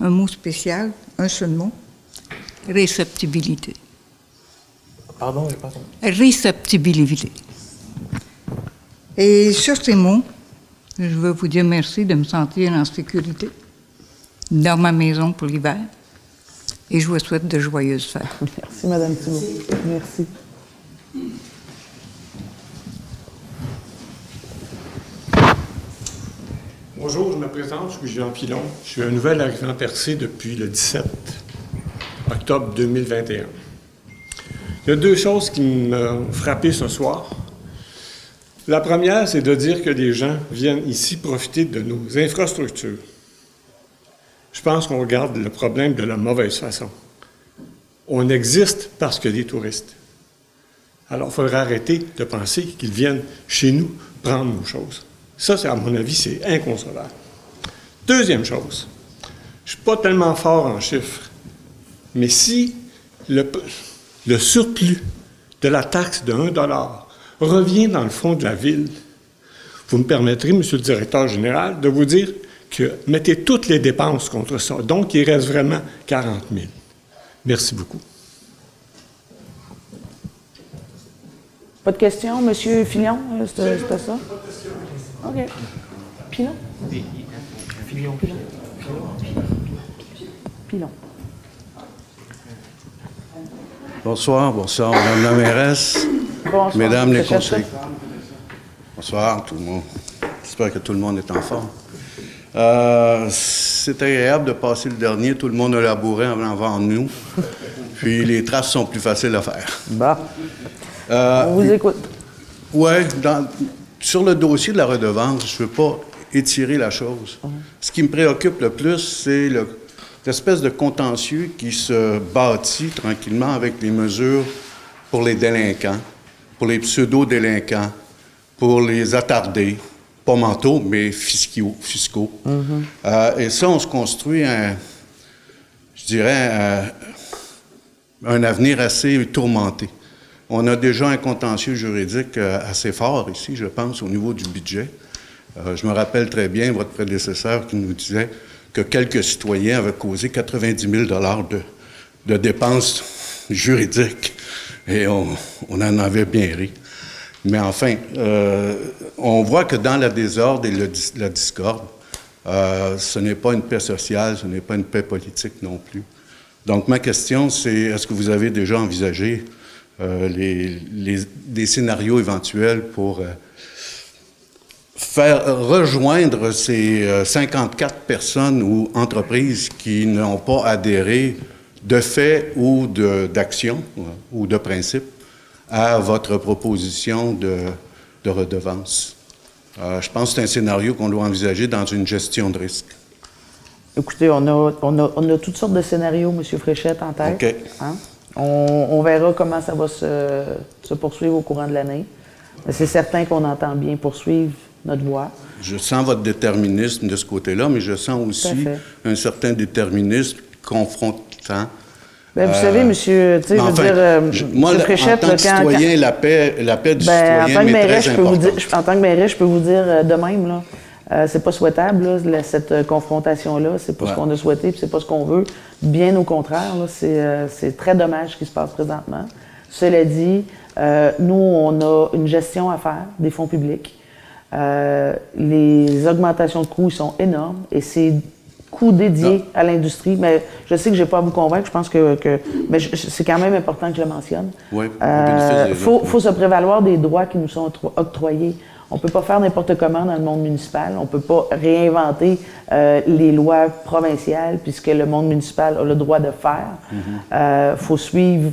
un mot spécial, un seul mot, réceptibilité. Pardon, j'ai pas compris. Réceptibilité. Et sur ces mots, je veux vous dire merci de me sentir en sécurité dans ma maison pour l'hiver. Et je vous souhaite de joyeuses fêtes. Merci, Madame Thibault. Merci. Bonjour, je me présente, je suis Jean Pilon. Je suis un nouvel arrivant Percé depuis le 17 octobre 2021. Il y a deux choses qui m'ont frappé ce soir. La première, c'est de dire que les gens viennent ici profiter de nos infrastructures. Je pense qu'on regarde le problème de la mauvaise façon. On existe parce qu'il y a des touristes. Alors, il faudrait arrêter de penser qu'ils viennent chez nous prendre nos choses. Ça, à mon avis, c'est inconcevable. Deuxième chose, je ne suis pas tellement fort en chiffres, mais si le surplus de la taxe de 1 $ revient dans le fond de la ville, vous me permettrez, Monsieur le directeur général, de vous dire que mettez toutes les dépenses contre ça. Donc, il reste vraiment 40 000. Merci beaucoup. Pas de questions, Monsieur Fillon? C'était ça? OK. Pilon? Pilon. Bonsoir, Madame la mairesse. Bonsoir, Mesdames les conseillers. Bonsoir, tout le monde. J'espère que tout le monde est en forme. C'est agréable de passer le dernier. Tout le monde a labouré avant nous. Puis les traces sont plus faciles à faire. Bah. On vous écoute. Oui, sur le dossier de la redevance, je ne veux pas étirer la chose. Ce qui me préoccupe le plus, c'est l'espèce de contentieux qui se bâtit tranquillement avec les mesures pour les délinquants, pour les pseudo-délinquants, pour les attardés, pas mentaux, mais fiscaux. Et ça, on se construit un avenir assez tourmenté. On a déjà un contentieux juridique assez fort ici, je pense, au niveau du budget. Je me rappelle très bien votre prédécesseur qui nous disait que quelques citoyens avaient causé 90 000 $ de dépenses juridiques. Et on en avait bien ri. Mais enfin, on voit que dans la désordre et la discorde, ce n'est pas une paix sociale, ce n'est pas une paix politique non plus. Donc ma question, c'est est-ce que vous avez déjà envisagé des scénarios éventuels pour faire rejoindre ces 54 personnes ou entreprises qui n'ont pas adhéré de fait ou d'action ou de principe à votre proposition de redevance. Je pense que c'est un scénario qu'on doit envisager dans une gestion de risque. Écoutez, on a toutes sortes de scénarios, M. Fréchette, en tête. OK. Hein? On verra comment ça va se poursuivre au courant de l'année. C'est certain qu'on entend bien poursuivre notre voie. Je sens votre déterminisme de ce côté-là, mais je sens aussi un certain déterminisme confrontant. Bien, vous savez, monsieur, tu sais, enfin, moi, Fréchette, en tant que citoyen, la paix du citoyen m'est très importante. En tant que mairesse, je peux vous dire de même, là. C'est pas souhaitable, là, cette confrontation-là. C'est pas ce qu'on a souhaité, puis c'est pas ce qu'on veut. Bien au contraire, là, c'est très dommage ce qui se passe présentement. Cela dit, nous, on a une gestion à faire des fonds publics. Les augmentations de coûts sont énormes et c'est coûts dédiés à l'industrie. Mais je sais que je n'ai pas à vous convaincre. Je pense mais c'est quand même important que je le mentionne. Oui, faut se prévaloir des droits qui nous sont octroyés. On ne peut pas faire n'importe comment dans le monde municipal. On ne peut pas réinventer les lois provinciales puisque le monde municipal a le droit de faire. Faut suivre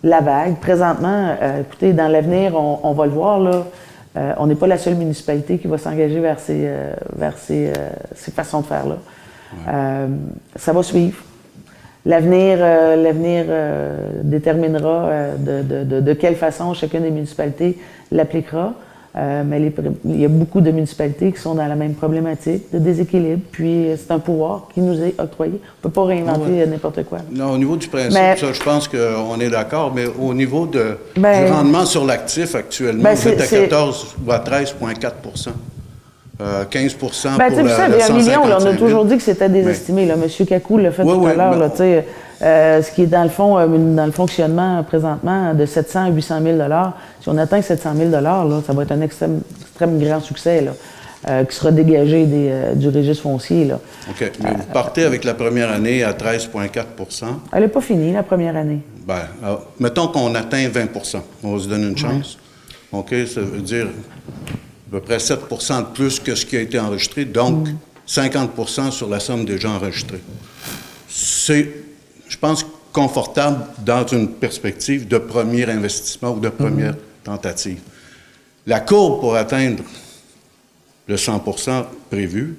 la vague. Présentement, écoutez, dans l'avenir, on va le voir, là, on n'est pas la seule municipalité qui va s'engager vers ces façons de faire-là. Ça va suivre. L'avenir déterminera de quelle façon chacune des municipalités l'appliquera. Mais il y a beaucoup de municipalités qui sont dans la même problématique de déséquilibre, puis c'est un pouvoir qui nous est octroyé. On ne peut pas réinventer n'importe quoi. Non, au niveau du principe, ça, je pense qu'on est d'accord, mais au niveau du rendement sur l'actif actuellement, vous êtes à 14 ou à 13,4 15 pour vous savez, 1 million, là, on a toujours dit que c'était désestimé. Là. M. Kakou l'a fait tout à l'heure. Ce qui est dans le fonctionnement présentement de 700 à 800 000 $. Si on atteint 700 000 $, là, ça va être un extrême grand succès là, qui sera dégagé du registre foncier. Là. OK. Mais vous partez avec la première année à 13,4 Elle n'est pas finie, la première année. Bien, mettons qu'on atteint 20 on va se donner une chance. OK, ça veut dire peu près 7 de plus que ce qui a été enregistré, donc 50 sur la somme déjà enregistrée. C'est, je pense, confortable dans une perspective de premier investissement ou de première tentative. La courbe pour atteindre le 100 prévu,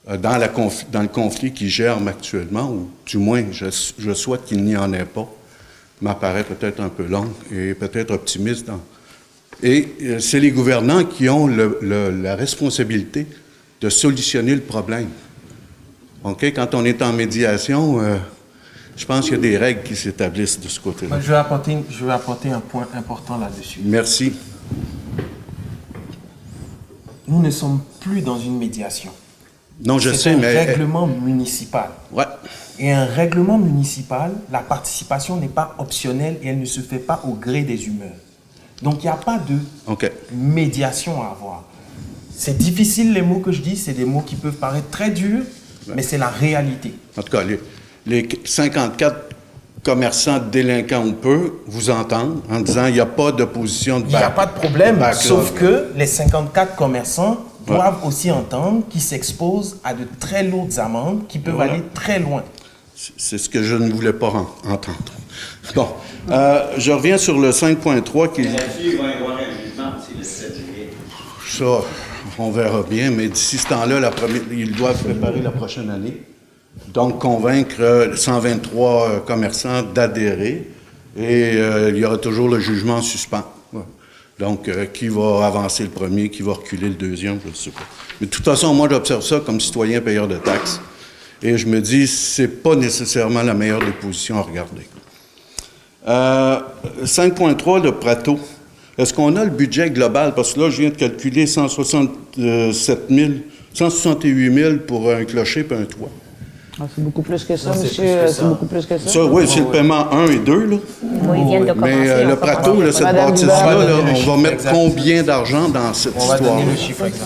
dans le conflit qui germe actuellement, ou du moins je souhaite qu'il n'y en ait pas, m'apparaît peut-être un peu longue et peut-être optimiste. Et c'est les gouvernants qui ont la responsabilité de solutionner le problème. OK? Quand on est en médiation, je pense qu'il y a des règles qui s'établissent de ce côté-là. Je vais apporter un point important là-dessus. Merci. Nous ne sommes plus dans une médiation. Non, je sais, mais... C'est un règlement municipal. Ouais. Et un règlement municipal, la participation n'est pas optionnelle et elle ne se fait pas au gré des humeurs. Donc, il n'y a pas de médiation à avoir. C'est difficile, les mots que je dis, c'est des mots qui peuvent paraître très durs, mais c'est la réalité. En tout cas, les 54 commerçants délinquants, on peut vous entendre en disant qu'il n'y a pas de position de Il n'y a pas de problème, sauf que les 54 commerçants doivent aussi entendre qu'ils s'exposent à de très lourdes amendes qui peuvent aller très loin. C'est ce que je ne voulais pas entendre. Bon, je reviens sur le 5.3 qui... Là-dessus, il va y avoir un jugement aussi le 7 juillet. Ça, on verra bien, mais d'ici ce temps-là, ils doivent préparer la prochaine année. Donc, convaincre 123 commerçants d'adhérer et il y aura toujours le jugement en suspens. Ouais. Donc, qui va avancer le premier, qui va reculer le deuxième, je ne sais pas. Mais de toute façon, moi, j'observe ça comme citoyen payeur de taxes et je me dis, c'est pas nécessairement la meilleure des positions à regarder. 5.3, le Prato. Est-ce qu'on a le budget global? Parce que là, je viens de calculer 168 000 pour un clocher et un toit. Ah, c'est beaucoup plus que ça, monsieur. C'est beaucoup plus que ça. Ça, oui, c'est le paiement 1 et 2, là. Oui, ils viennent de commencer. Mais le Prato, là, cette bâtisse-là, on va mettre combien d'argent dans cette histoire? On va donner le chiffre exact.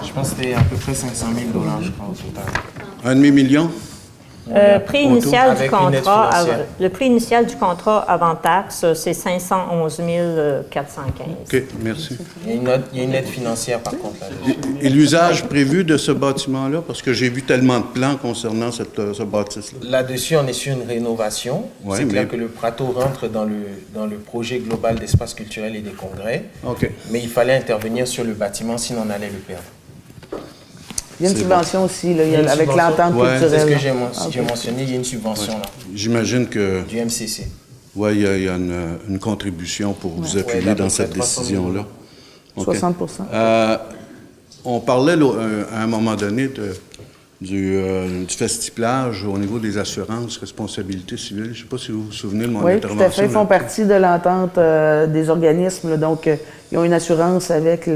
Je pense que c'était à peu près 500 000 $, je crois, au total. Un demi-million? Prix initial du contrat, le prix initial du contrat avant taxe, c'est 511 415. OK, merci. Il y a une aide financière, par contre, là-dessus. Et l'usage prévu de ce bâtiment-là? Parce que j'ai vu tellement de plans concernant ce bâtisse-là. Là-dessus, on est sur une rénovation. Ouais, c'est clair que le Prato rentre dans le projet global d'espace culturel et des congrès. OK. Mais il fallait intervenir sur le bâtiment, sinon on allait le perdre. Il y a une subvention aussi, là, avec l'entente culturelle. C'est ce que j'ai mentionné, il y a une subvention là. J'imagine que... Du MCC. Oui, il y a une contribution pour vous appuyer dans cette décision-là. 60 On parlait à un moment donné du festiplage au niveau des assurances, responsabilité civile. Je ne sais pas si vous vous souvenez de mon intervention. Oui, tout à fait. Ils font partie de l'entente des organismes. Là, donc, ils ont une assurance avec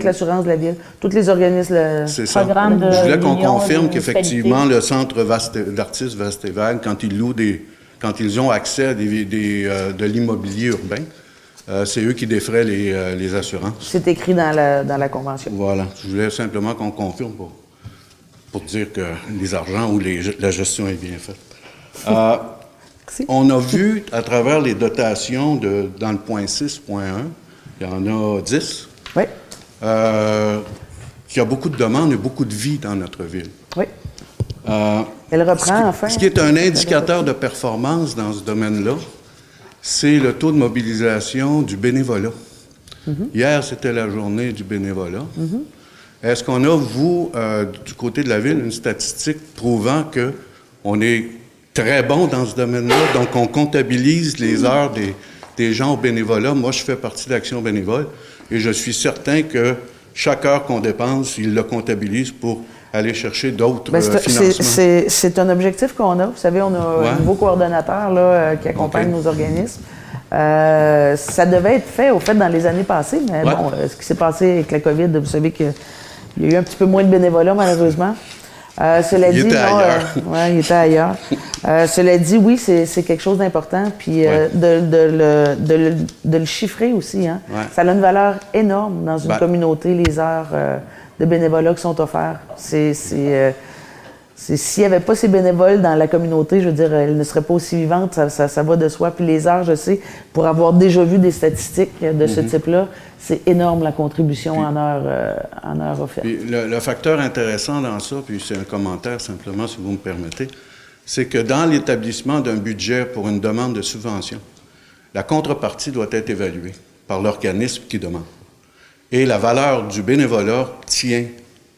l'assurance de la Ville. Tous les organismes... C'est ça. Je voulais qu'on confirme qu'effectivement, le Centre d'artistes Vaste et Vague, quand ils ont accès à de l'immobilier urbain, c'est eux qui défraient les assurances. C'est écrit dans la convention. Voilà. Je voulais simplement qu'on confirme pour dire que les argents ou la gestion est bien faite. On a vu à travers les dotations dans le point 6.1, il y en a 10. Oui. Qu'il y a beaucoup de demandes et beaucoup de vie dans notre ville. Oui. Elle reprend enfin. Ce qui est un indicateur de performance dans ce domaine-là, c'est le taux de mobilisation du bénévolat. Hier, c'était la journée du bénévolat. Est-ce qu'on a, vous, du côté de la Ville, une statistique prouvant qu'on est très bon dans ce domaine-là, donc on comptabilise les heures des gens au bénévolat? Moi, je fais partie de l'Action bénévole et je suis certain que chaque heure qu'on dépense, ils le comptabilisent pour aller chercher d'autres financements. C'est un objectif qu'on a. Vous savez, on a un nouveau coordonnateur là, qui accompagne nos organismes. Ça devait être fait, au fait, dans les années passées, mais bon, ce qui s'est passé avec la COVID, vous savez qu'il y a eu un petit peu moins de bénévolat, malheureusement. Cela dit, il était ailleurs. Cela dit, oui, c'est quelque chose d'important, puis de le chiffrer aussi. Hein. Ça a une valeur énorme dans une communauté, les heures de bénévolat qui sont offertes. S'il n'y avait pas ces bénévoles dans la communauté, je veux dire, elles ne seraient pas aussi vivantes, ça va de soi. Puis les heures, je sais, pour avoir déjà vu des statistiques de ce type-là, c'est énorme la contribution en heures offertes. Puis le facteur intéressant dans ça, puis c'est un commentaire simplement, si vous me permettez, c'est que dans l'établissement d'un budget pour une demande de subvention, la contrepartie doit être évaluée par l'organisme qui demande. Et la valeur du bénévolat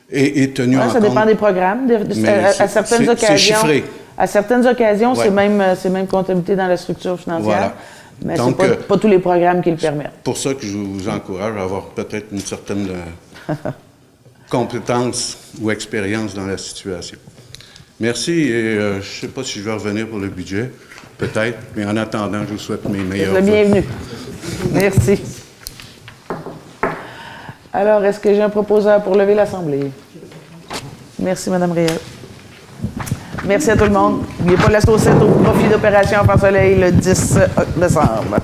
est tenue en compte. Ça dépend des programmes. À certaines occasions, c'est chiffré. À certaines occasions, c'est même comptabilité dans la structure financière. Voilà. Mais ce n'est pas tous les programmes qui le permettent. C'est pour ça que je vous encourage à avoir peut-être une certaine compétence ou expérience dans la situation. Merci et je ne sais pas si je vais revenir pour le budget, peut-être, mais en attendant, je vous souhaite mes meilleurs vœux. Bienvenue. Merci. Alors, est-ce que j'ai un proposeur pour lever l'Assemblée? Merci, Mme Réal. Merci à tout le monde. N'oubliez pas la saucette au profit d'Opération Enfant Soleil le 10 décembre.